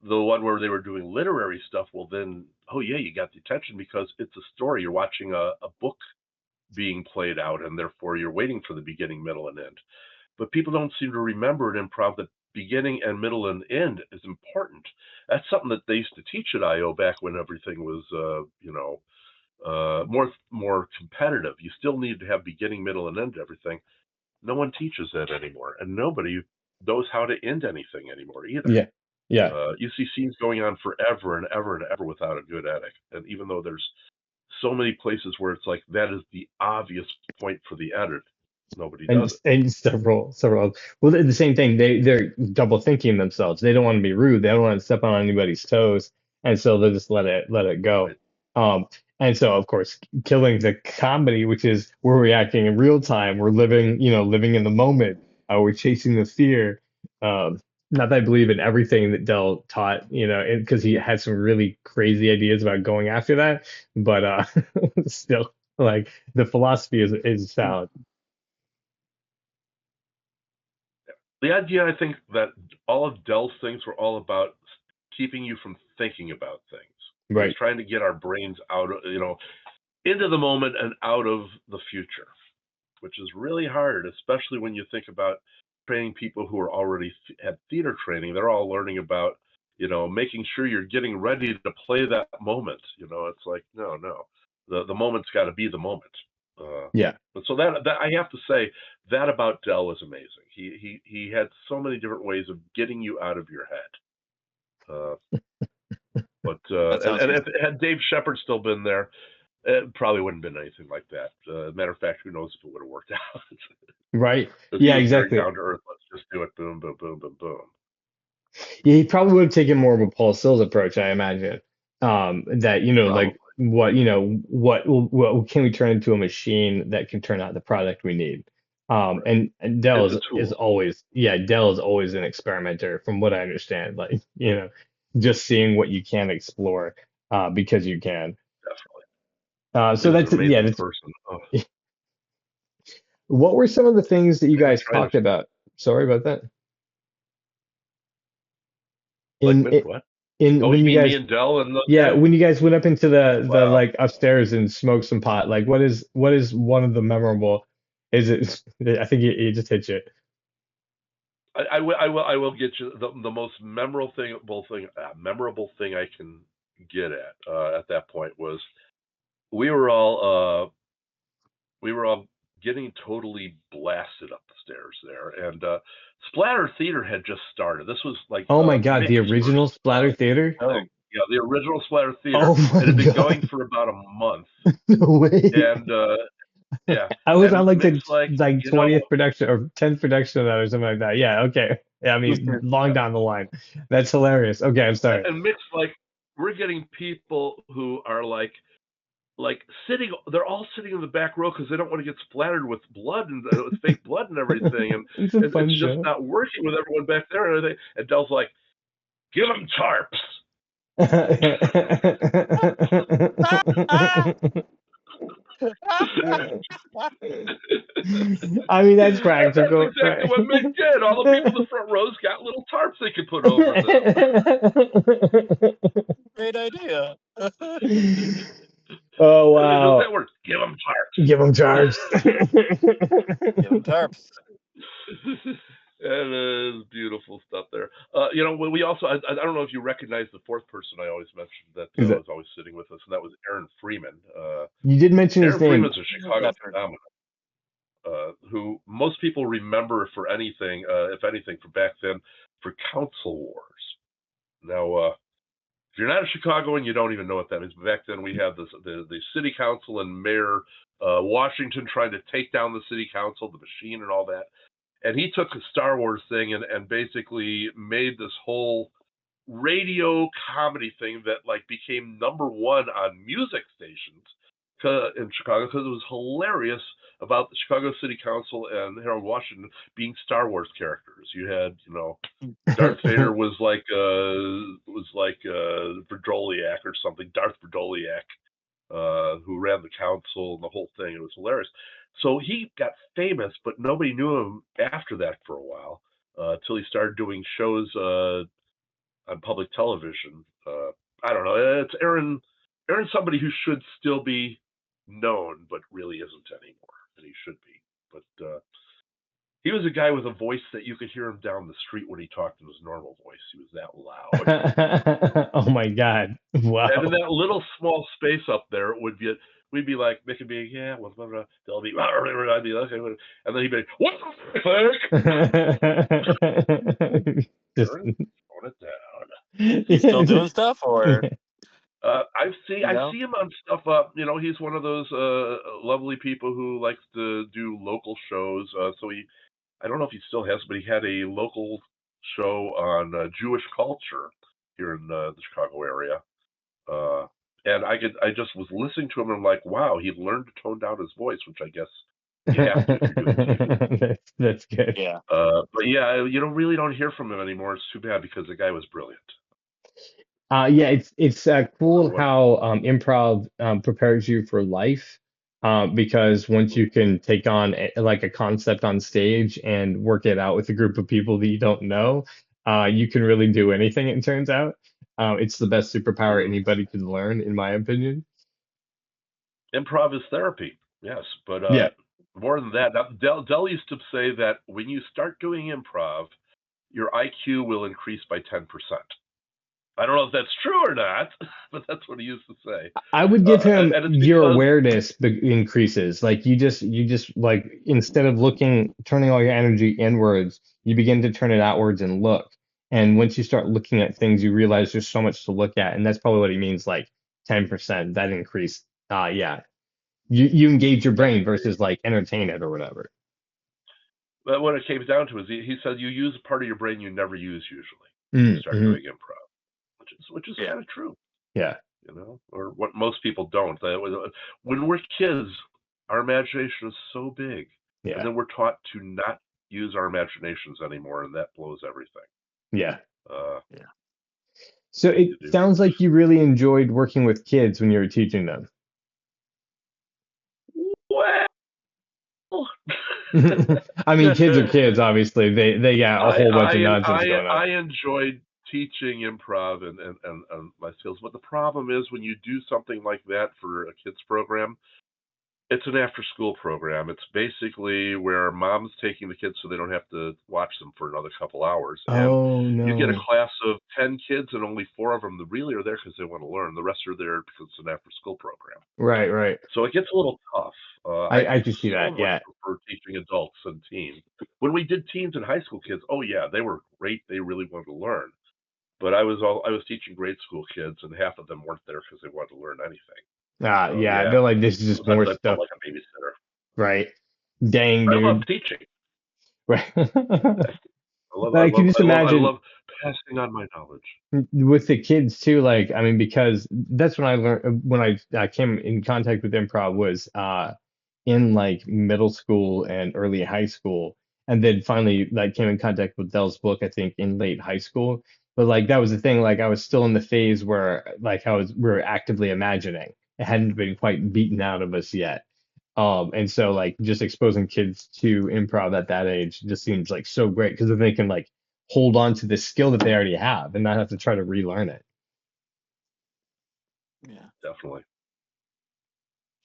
the one where they were doing literary stuff, well, then, oh yeah, you got the attention because it's a story. You're watching a book being played out, and therefore you're waiting for the beginning, middle, and end. But people don't seem to remember in improv that beginning and middle and end is important. That's something that they used to teach at IO back when everything was, more competitive. You still need to have beginning, middle, and end to everything. No one teaches that anymore, and nobody knows how to end anything anymore either. Yeah. Yeah. You see scenes going on forever and ever and ever without a good edit, and even though there's so many places where it's like that is the obvious point for the edit, nobody does it. And several. Well, they're the same thing. They're double thinking themselves. They don't want to be rude. They don't want to step on anybody's toes, and so they'll just let it go. Right. And so of course, killing the comedy, which is we're reacting in real time. We're living in the moment. We're chasing the fear. Not that I believe in everything that Dell taught, because he had some really crazy ideas about going after that, but still, like the philosophy is sound. The idea, I think, that all of Dell's things were all about keeping you from thinking about things. He was Right. trying to get our brains out, into the moment and out of the future, which is really hard, especially when you think about training people who are already had theater training. They're all learning about, making sure you're getting ready to play that moment. It's like, no, the moment's got to be the moment. Yeah. But so that I have to say that about Dell was amazing. He had so many different ways of getting you out of your head. But and if had Dave Shepard still been there, it probably wouldn't have been anything like that. Matter of fact, who knows if it would have worked out? Right. He Yeah, was very exactly. down to earth. Let's just do it. Boom, boom, boom, boom, boom. Yeah, he probably would have taken more of a Paul Sills approach, I imagine. That Probably. like what can we turn into a machine that can turn out the product we need? Right. And Dell It's a is tool. always, yeah, Dell is always an experimenter, from what I understand. Like, just seeing what you can explore, because you can. Definitely. So He was that's an yeah. amazing That's person. Oh, what were some of the things that you I guys try to talked about? Sorry about that. like In with it what? in Oh, when you you mean me guys and Dell and those yeah guys? when you guys went up into the Wow. like upstairs and smoked some pot. Like what is one of the memorable? Is it? I think it just hit you. I will get you the most memorable thing I can get at that point was we were all getting totally blasted up the stairs there, and Splatter Theater had just started. This was like Oh my God, Mick's the first original Splatter Theater? thing. Yeah, the original Splatter Theater. Oh It my had been going God, for about a month, no way. and yeah, I was on and like Mick's the like, 20th production or 10th production of that or something like that. Yeah, okay. Yeah, I mean, long yeah, down the line. That's hilarious. Okay, I'm sorry. and Mick's like, we're getting people who are like sitting, they're all sitting in the back row because they don't want to get splattered with blood and with fake blood and everything, and It's a it's fun just show. not working with everyone back there and everything. And Dell's like, give them tarps. I mean, that's That's practical, exactly right? what Mick did. All the people in the front rows got little tarps they could put over them. Great idea. Oh And they just wow. that word, give them tarps. Give them charge. Give him tarps. And it's beautiful stuff there. We also, I don't know if you recognize the fourth person I always mentioned that Is it? was always sitting with us, and that was Aaron Freeman. You did mention his Aaron name. Freeman's a Chicago phenomenon, who most people remember for anything, if anything, from back then, for Council Wars. Now, if you're not a Chicagoan, you don't even know what that is. But back then, we had the city council and Mayor Washington trying to take down the city council, the machine, and all that. And he took the Star Wars thing and basically made this whole radio comedy thing that like became #1 on music stations in Chicago because it was hilarious about the Chicago City Council and Harold Washington being Star Wars characters. You had, Darth Vader was like Verdoliak or something, Darth Verdoliak, who ran the council and the whole thing. It was hilarious. So he got famous, but nobody knew him after that for a while until he started doing shows on public television. I don't know. It's Aaron. Aaron's somebody who should still be known, but really isn't anymore, and he should be. But he was a guy with a voice that you could hear him down the street when he talked in his normal voice. He was that loud. Oh my God. Wow. And in that little small space up there, we'd be like, Mick would be, yeah, well, they'll be, I'd be, okay, and then he'd be, what the fuck? Just, Tone it down. He's still doing stuff, or I see him on stuff up. He's one of those lovely people who likes to do local shows. I don't know if he still has, but he had a local show on Jewish culture here in the Chicago area. And I just was listening to him and I'm like, wow, he learned to tone down his voice, which I guess you have to if you're doing TV. That's good. yeah. But yeah, really don't hear from him anymore. It's too bad because the guy was brilliant. Yeah, it's cool how improv prepares you for life, because once you can take on like a concept on stage and work it out with a group of people that you don't know, you can really do anything, it turns out. It's the best superpower anybody can learn, in my opinion. Improv is therapy, yes, but Yeah. more than that, Dell used to say that when you start doing improv, your IQ will increase by 10%. I don't know if that's true or not, but that's what he used to say. I would give him and it's your because awareness increases. Like you just like instead of turning all your energy inwards, you begin to turn it outwards and look. And once you start looking at things, you realize there's so much to look at. And that's probably what he means, like 10%, that increase. Yeah. You engage your brain versus like entertain it or whatever. But what it came down to is he said you use a part of your brain you never use usually when you start doing improv, which is kind of true. Yeah. Or what most people don't. When we're kids, our imagination is so big, and then we're taught to not use our imaginations anymore, and that blows everything. Yeah. Yeah. So it sounds like you really enjoyed working with kids when you were teaching them. Well, I mean, kids are kids, obviously. They got a whole bunch of nonsense going on. I enjoyed teaching improv and my skills, but the problem is when you do something like that for a kids program, it's an after-school program. It's basically where mom's taking the kids so they don't have to watch them for another couple hours. Oh, And you get a no. class of 10 kids and only 4 of them that really are there because they want to learn. The rest are there because it's an after-school program. Right. So it gets a little tough. I can see so that, much yeah. prefer teaching adults than teens. When we did teens and high school kids, oh yeah, they were great. They really wanted to learn. But I was teaching grade school kids, and half of them weren't there because they wanted to learn anything. So, Yeah, they're like, this is just sometimes more I felt stuff. like a babysitter. Right. Dang, I love dude. teaching. Right. I can just imagine love passing on my knowledge. with the kids too, like, I mean, because that's when I learned, when I came in contact with improv was in like middle school and early high school, and then finally like came in contact with Dell's book, I think in late high school. But like that was the thing, like I was still in the phase where like we were actively imagining. It hadn't been quite beaten out of us yet. And so like just exposing kids to improv at that age just seems like so great because then they can like hold on to the skill that they already have and not have to try to relearn it. Yeah. Definitely.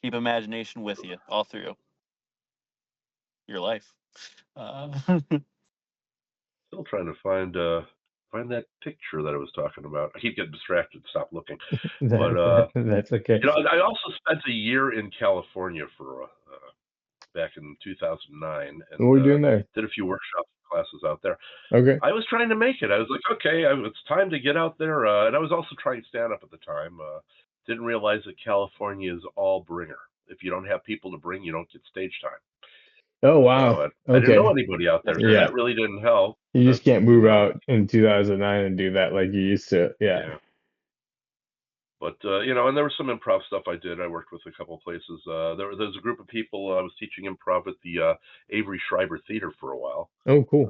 Keep imagination with you all through your life. Still trying to find that picture that I was talking about. I keep getting distracted. Stop looking. But That's okay. I also spent a year in California for back in 2009, What were we doing and there? did a few workshops and classes out there. Okay. I was trying to make it. I was like, okay, it's time to get out there. And I was also trying stand up at the time. Didn't realize that California is all bringer. If you don't have people to bring, you don't get stage time. Oh wow. So I didn't know Okay. anybody out there, so Yeah. that really didn't help. You But, just can't move out in 2009 and do that like you used to. Yeah. yeah. But and there was some improv stuff I did. I worked with a couple of places. There's a group of people. I was teaching improv at the Avery Schreiber Theater for a while. Oh, cool.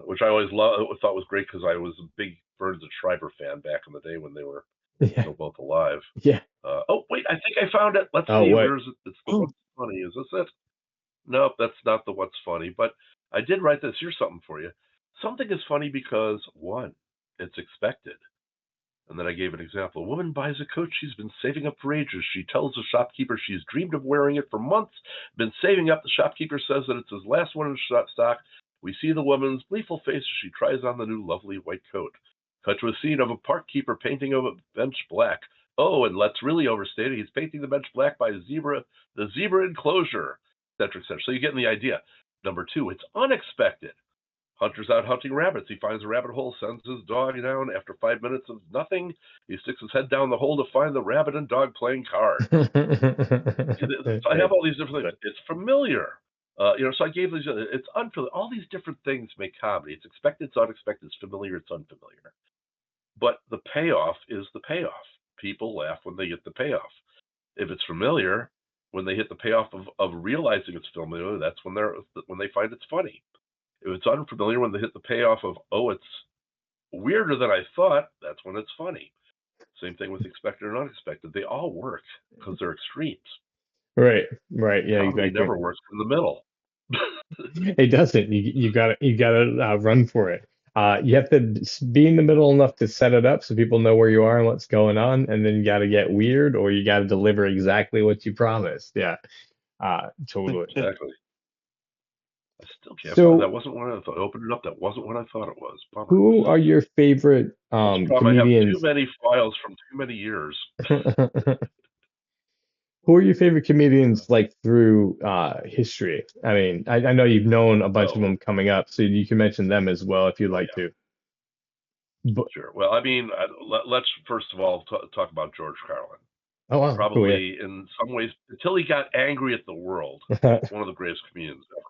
Which I always thought was great because I was a big Burns and Schreiber fan back in the day when they were still both alive. Yeah. Oh wait, I think I found it. Let's Oh, see. what? Where is it? It's the What's Funny. Is this it? Nope, that's not the What's Funny. But I did write this. Here's something for you. Something is funny because one, it's expected. And then I gave an example. A woman buys a coat she's been saving up for ages. She tells the shopkeeper she's dreamed of wearing it for months, been saving up. The shopkeeper says that it's his last one in stock. We see the woman's gleeful face as she tries on the new lovely white coat. Cut to a scene of a park keeper painting a bench black. Oh, and let's really overstate it. He's painting the bench black by the zebra enclosure, etc., etc. So you're getting the idea. Number two, it's unexpected. Hunter's out hunting rabbits. He finds a rabbit hole, sends his dog down. After 5 minutes of nothing, he sticks his head down the hole to find the rabbit and dog playing cards. So I have all these different things. It's familiar. So I gave these. It's unfamiliar. All these different things make comedy. It's expected, it's unexpected, it's familiar, it's unfamiliar. But the payoff is the payoff. People laugh when they get the payoff. If it's familiar, when they hit the payoff of realizing it's familiar, that's when they find it's funny. If it's unfamiliar, when they hit the payoff of, oh, it's weirder than I thought, that's when it's funny. Same thing with expected and unexpected. They all work because they're extremes. Right. Yeah, Comedy exactly. never works in the middle. It doesn't. You gotta run for it. You have to be in the middle enough to set it up so people know where you are and what's going on, and then you gotta get weird or you gotta deliver exactly what you promised. Yeah. Totally. Exactly. I still can't find that. Wasn't what I thought. I opened it up. That wasn't what I thought it was. Bummer. Who are your favorite Problem, I have comedians? too many files from too many years. Who are your favorite comedians like through history? I mean, I know you've known a bunch of them coming up, so you can mention them as well if you'd like to. But, sure. Well, I mean, let's first of all talk about George Carlin. oh, wow. Probably Cool, yeah. in some ways, until he got angry at the world, one of the greatest comedians ever.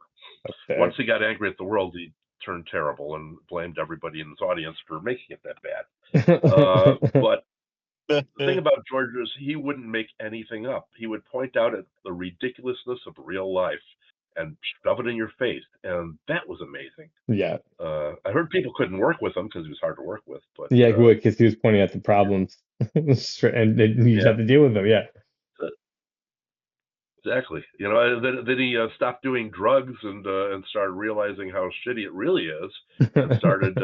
Okay. Once he got angry at the world, he turned terrible and blamed everybody in his audience for making it that bad. But the thing about George is he wouldn't make anything up. He would point out at the ridiculousness of real life and shove it in your face, and that was amazing. Yeah. I heard people couldn't work with him because he was hard to work with. But yeah, because he was pointing out the problems, and you just have to deal with them. Yeah. Exactly. Then he stopped doing drugs and started realizing how shitty it really is, and started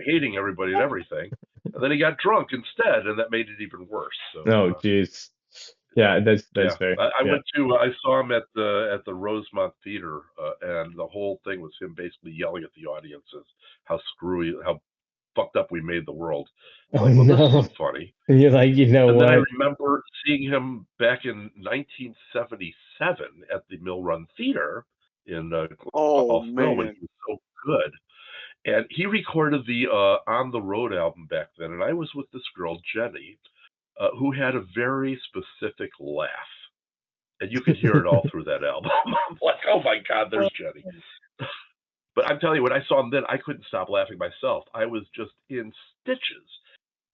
hating everybody and everything. And then he got drunk instead, and that made it even worse. So, oh, jeez. Yeah, that's fair. I saw him at the Rosemont Theater, and the whole thing was him basically yelling at the audiences how fucked up we made the world. Oh, Well, this no. isn't funny. And you're like, And what? then I remember seeing him back in 1977 at the Mill Run Theater in Oh Mill when man. he was so good. And he recorded the On the Road album back then, and I was with this girl, Jenny, who had a very specific laugh. And you could hear it all through that album. I'm like, oh my God, there's Jenny. But I'm telling you, when I saw him then, I couldn't stop laughing myself. I was just in stitches.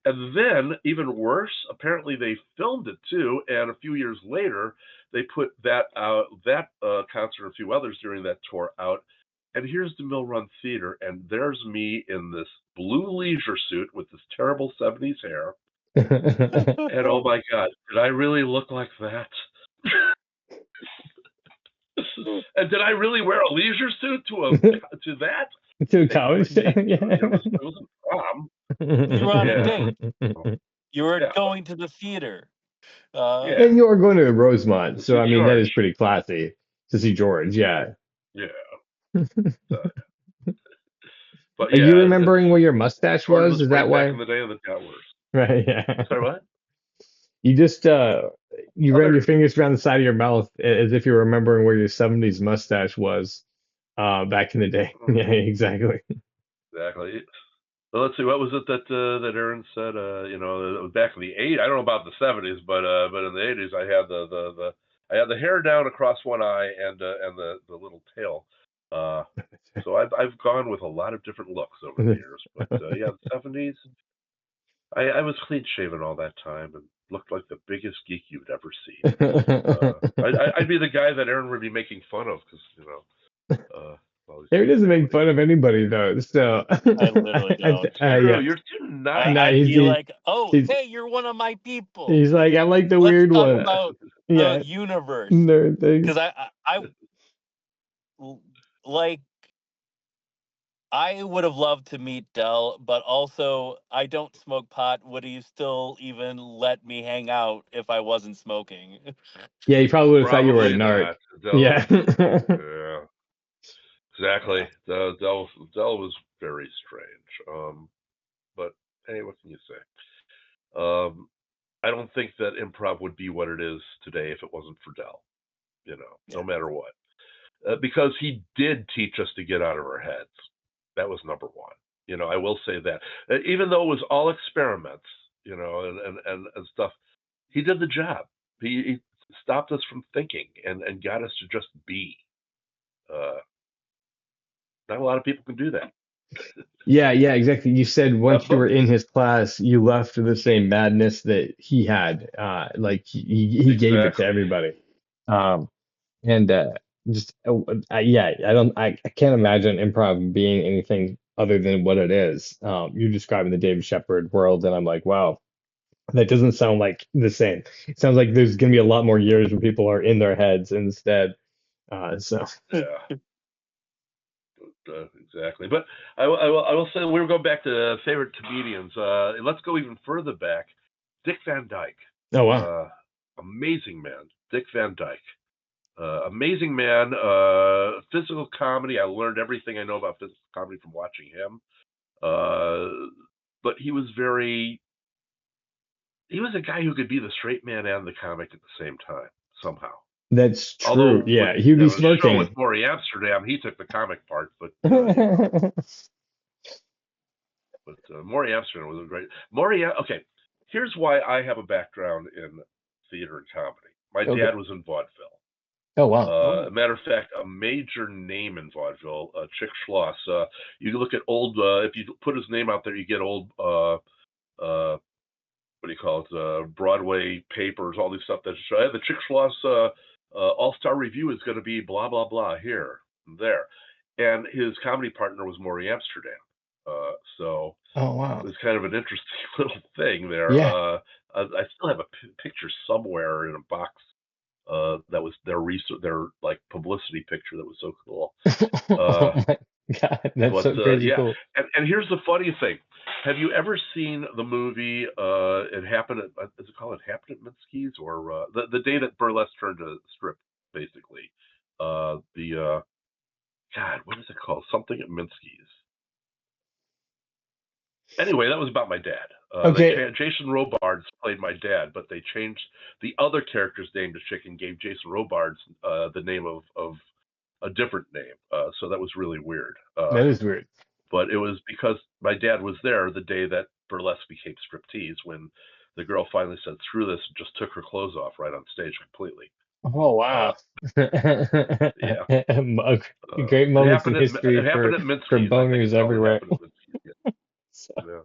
And then, even worse, apparently they filmed it too. And a few years later, they put that concert and a few others during that tour out. And here's the Mill Run Theater, and there's me in this blue leisure suit with this terrible 70s hair. And oh my God, did I really look like that? And did I really wear a leisure suit to that? To a college? Yeah. It was a prom. You were on a date. You were going to the theater. And you were going to Rosemont, so I mean that is pretty classy to see George. Yeah. Yeah. But are you remembering where your mustache was? Is that why? Back in the day of the Towers. Right. Yeah. Sorry, what? You just you ran your fingers around the side of your mouth as if you were remembering where your 70s mustache was back in the day. Yeah, exactly. Exactly. Well, let's see. What was it that Aaron said? It was back in the 80s. I don't know about the 70s, but in the 80s, I had the hair down across one eye and the little tail. So I've gone with a lot of different looks over the years. But the 70s, I was clean shaven all that time and looked like the biggest geek you'd ever seen. I'd be the guy that Aaron would be making fun of because Aaron doesn't make fun of anybody though, so I literally don't. Yeah. You're too nice. I'd be like, hey, you're one of my people. He's like, I like the Let's weird talk one. about the universe. Because I would have loved to meet Del, but also I don't smoke pot. Would he still even let me hang out if I wasn't smoking? Yeah, he probably would have thought you were a narc. Yeah. Yeah. Exactly. Del was very strange. But hey, what can you say? I don't think that improv would be what it is today if it wasn't for Del. No matter what. Because he did teach us to get out of our heads. That was number one. I will say that. Even though it was all experiments, and stuff, he did the job. He stopped us from thinking and got us to just be. Not a lot of people can do that. Yeah, exactly. You said once you were in his class, you left the same madness that he had. Like he gave it to everybody. And I can't imagine improv being anything other than what it is. You're describing the Dave Shepard world, and I'm like, wow, that doesn't sound like the same. It sounds like there's going to be a lot more years where people are in their heads instead. Yeah. Exactly. But I will say we were going back to favorite comedians. Let's go even further back. Dick Van Dyke. Oh, wow. Amazing man. Dick Van Dyke. Amazing man. Physical comedy. I learned everything I know about physical comedy from watching him. But he was a guy who could be the straight man and the comic at the same time, somehow. That's true. Although, yeah, he'd be smirking. With Maury Amsterdam, he took the comic part, but Maury Amsterdam was a great. Okay, here's why I have a background in theater and comedy. My dad was in vaudeville. Oh, wow. Matter of fact, a major name in vaudeville, Chick Schloss. You look at old, if you put his name out there, you get old, what do you call it, Broadway papers, all these stuff that show, the Chick Schloss All-Star Review is going to be blah, blah, blah, here and there. And his comedy partner was Maury Amsterdam. So it was kind of an interesting little thing there. Yeah. I still have a picture somewhere in a box that was their like publicity picture that was so cool. Oh my God, that's But so crazy yeah, cool. and here's the funny thing: have you ever seen the movie? It happened at is it called? It happened at Minsky's, or the day that burlesque turned to strip, basically. The God, what is it called? Something at Minsky's. Anyway, that was about my dad. Okay, Jason Robards played my dad, but they changed the other character's name to Chick and gave Jason Robards the name of a different name. So that was really weird. that is weird. But it was because my dad was there the day that burlesque became striptease, when the girl finally said, "Screw this," and just took her clothes off right on stage completely. Oh Uh, wow. yeah, Great moments in it history happened at for Minsky's. I think boners it's called It everywhere. Happened at Minsky's. Yeah. So, Yeah.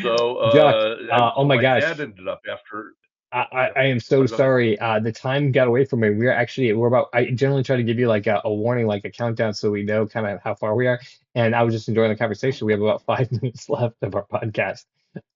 So, Jock, oh so my my dad gosh. ended up after. I Yeah. I am so Oh, go ahead. sorry. The time got away from me. We're about, I generally try to give you like a warning, like a countdown so we know kind of how far we are. And I was just enjoying the conversation. We have about 5 minutes left of our podcast.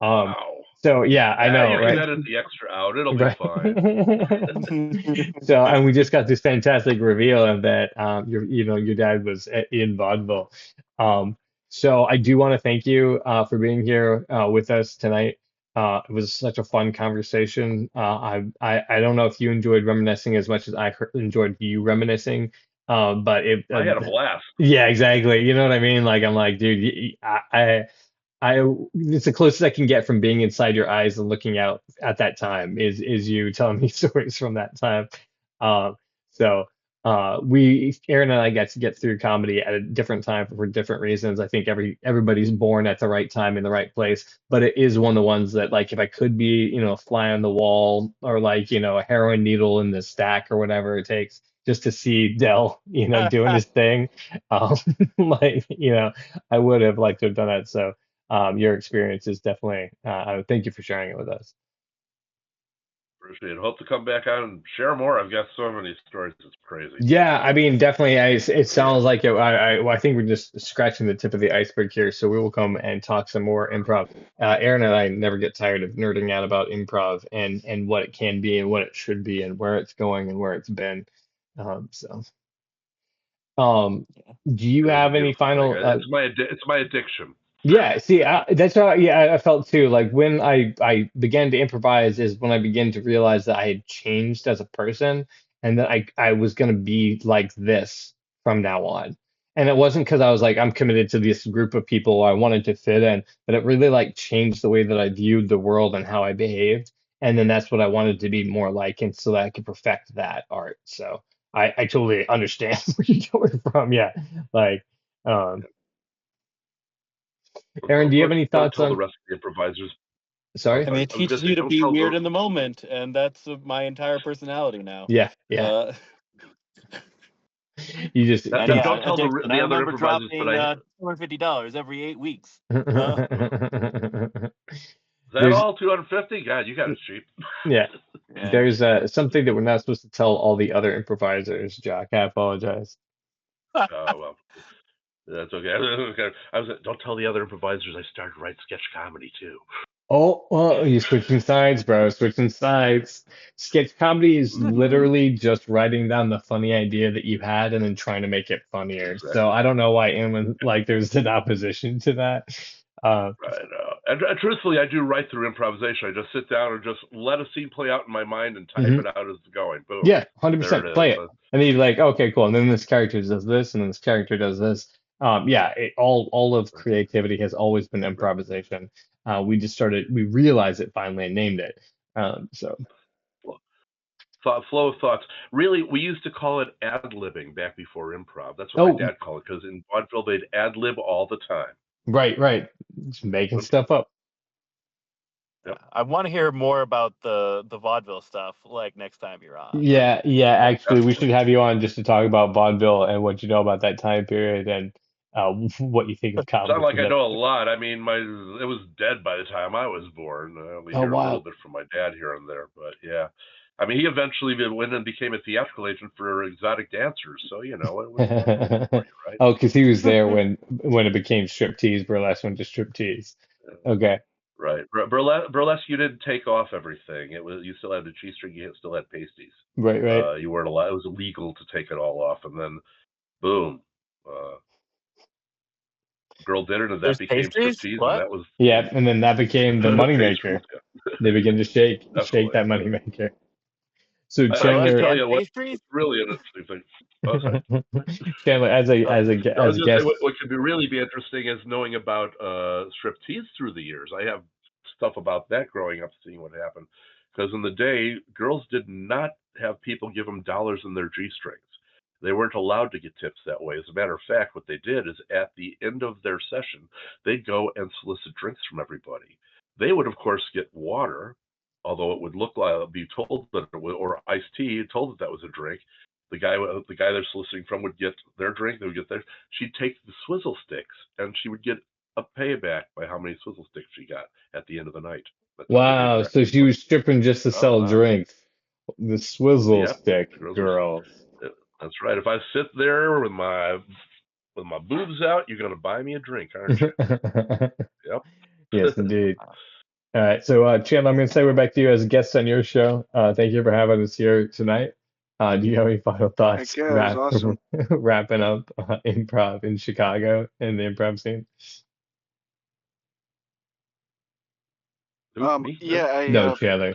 Um, Wow. so yeah, I know, You can right? edit the extra out. It'll be Right. fine. So, and we just got this fantastic reveal of that your dad was in vaudeville. Um, so I do want to thank you for being here with us tonight. It was such a fun conversation. I don't know if you enjoyed reminiscing as much as enjoyed you reminiscing. But it I had a blast. yeah, exactly. You know what I mean? Like I'm like, dude, I it's the closest I can get from being inside your eyes and looking out at that time is you telling me stories from that time. Um, so we Aaron and I got to get through comedy at a different time for different reasons. I think everybody's born at the right time in the right place, but it is one of the ones that like if I could be, a fly on the wall or like, a heroin needle in the stack or whatever it takes just to see Dell, doing his thing. Um, like, I would have liked to have done that. So your experience is definitely, thank you for sharing it with us. Appreciate it. Hope to come back on and share more. I've got so many stories. It's crazy. Yeah, I mean, definitely. It sounds like it. Well, I think we're just scratching the tip of the iceberg here. So we will come and talk some more improv. Aaron and I never get tired of nerding out about improv and what it can be and what it should be and where it's going and where it's been. So, um, do you It is a have any beautiful thing. final? It's my addiction. Yeah, see, that's how yeah I felt too. Like when I began to improvise is when I began to realize that I had changed as a person and that I was gonna be like this from now on. And it wasn't because I was like I'm committed to this group of people or I wanted to fit in, but it really like changed the way that I viewed the world and how I behaved. And then that's what I wanted to be more like, and so that I could perfect that art. So I totally understand where you're coming from. Yeah, like. Um, Aaron, do you have any Don't thoughts tell the on? rest of the improvisers. Oh, Sorry? I mean, sorry. it I was teaches going to you say, to don't be tell weird the. in the moment, and that's my entire personality now. Yeah, yeah. Uh, You just and you, Don't yeah, tell addiction. I the other remember improvisers, but dropping $250 every 8 weeks. Is that there's all? 250? God, you got it cheap. yeah. Yeah. There's something that we're not supposed to tell all the other improvisers, Jock. I apologize. Well, that's okay. Don't tell the other improvisers I started to write sketch comedy too. Oh, well, you're switching sides, bro. Switching sides. Sketch comedy is literally just writing down the funny idea that you had and then trying to make it funnier. So Exactly. I don't know why anyone like there's an opposition to that. Uh, Right. And truthfully, I do write through improvisation. I just sit down and just let a scene play out in my mind and type mhm. it out as it's going. Boom. Yeah, There 100%. it is. Play it. And then you're like, okay, cool. And then this character does this, and then this character does this. Yeah, all of creativity has always been improvisation. We realized it finally and named it. So Flow of thoughts. Really, we used to call it ad-libbing back before improv. That's what my oh, dad called it, because in vaudeville they'd ad-lib all the time. right. Just making stuff up. Yep. I want to hear more about the vaudeville stuff, like next time you're on. Yeah. Oh, Actually, we definitely. should have you on just to talk about vaudeville and what you know about that time period and what you think of It's not comedy like I today. know a lot. I mean, it was dead by the time I was born. We Oh hear a little wow. bit from my dad here and there, but yeah. I mean, he eventually went and became a theatrical agent for exotic dancers. So it was a little for you, right? Oh, because he was there when it became striptease, burlesque went to striptease. Yeah. Okay. Right. Burlesque, you didn't take off everything. You still had the G-string. You still had pasties. Right. You weren't allowed. It was illegal to take it all off, and then, boom, girl did it, and that became striptease, and that was Yeah, and then that became the moneymaker. They begin to shake that moneymaker. So Chandler, tell you what's really an interesting thing. Chandler, as a guest, what could really be interesting is knowing about striptease through the years. I have stuff about that growing up, seeing what happened. Because in the day, girls did not have people give them dollars in their G-strings. They weren't allowed to get tips that way. As a matter of fact, what they did is at the end of their session, they'd go and solicit drinks from everybody. They would, of course, get water, although it would look like be told that it would, or iced tea, told that was a drink. The guy they're soliciting from would get their drink. They would get theirs. She'd take the swizzle sticks, and she would get a payback by how many swizzle sticks she got at the end of the night. Wow, so she was stripping just to sell drinks. The swizzle stick girls. That's right. If I sit there with my boobs out, you're gonna buy me a drink, aren't you? Yep. Yes, indeed. All right, so Chandler, I'm going to say we're back to you as a guest on your show. Thank you for having us here tonight. Do you have any final thoughts? Heck yeah, it was awesome. Wrapping up improv in Chicago and the improv scene. No, Chandler.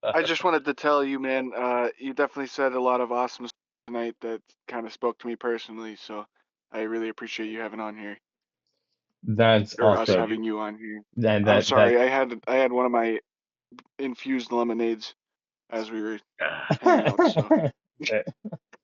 I just wanted to tell you, man, you definitely said a lot of awesome stuff tonight that kind of spoke to me personally. So I really appreciate you having on here. That's or awesome. Us having you on here. And I'm sorry, I had one of my infused lemonades as we were hanging out. So.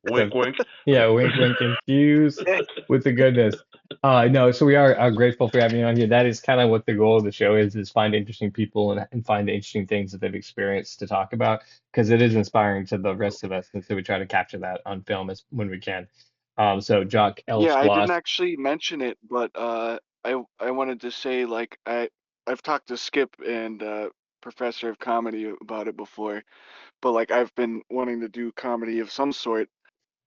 Wink, wink. Yeah, wink, wink, infused with the goodness. No, so we are grateful for having you on here. That is kind of what the goal of the show is find interesting people and find interesting things that they've experienced to talk about, because it is inspiring to the rest of us, and so we try to capture that on film as when we can. So Jock L. Yeah, Schloss. I didn't actually mention it, but I wanted to say, like, I've talked to Skip and Professor of Comedy about it before, but like I've been wanting to do comedy of some sort,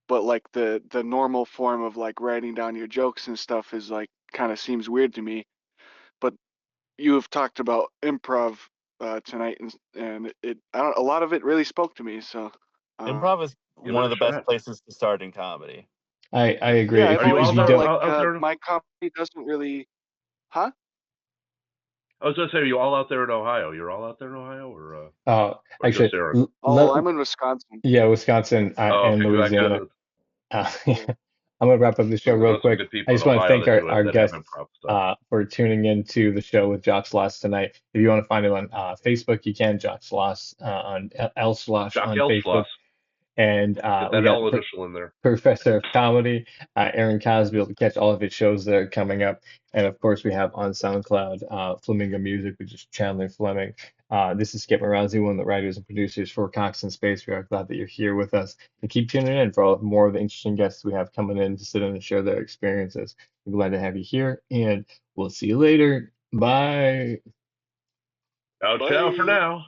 but like the normal form of like writing down your jokes and stuff is like kind of seems weird to me. But you have talked about improv tonight, and a lot of it really spoke to me. So improv is one of the best places to start in comedy. I agree. Yeah, I've always felt like my comedy doesn't really, huh? I was gonna say, are you all out there in Ohio? You're all out there in Ohio, or actually, I'm in Wisconsin. Yeah, Wisconsin and Louisiana. I'm gonna wrap up the show real quick. I just want to thank our guests for tuning into the show with Jock Schloss tonight. If you want to find him on Facebook, you can. Jock Schloss on L Schloss on Facebook. And we got in there. Professor of Comedy, Aaron Cosby, to catch all of his shows that are coming up. And of course, we have on SoundCloud Flamingo Music, which is Chandler Fleming. This is Skip Morazzi, one of the writers and producers for Cox in Space. We are glad that you're here with us. And keep tuning in for more of the interesting guests we have coming in to sit in and share their experiences. We're glad to have you here, and we'll see you later. Bye. Ciao for now.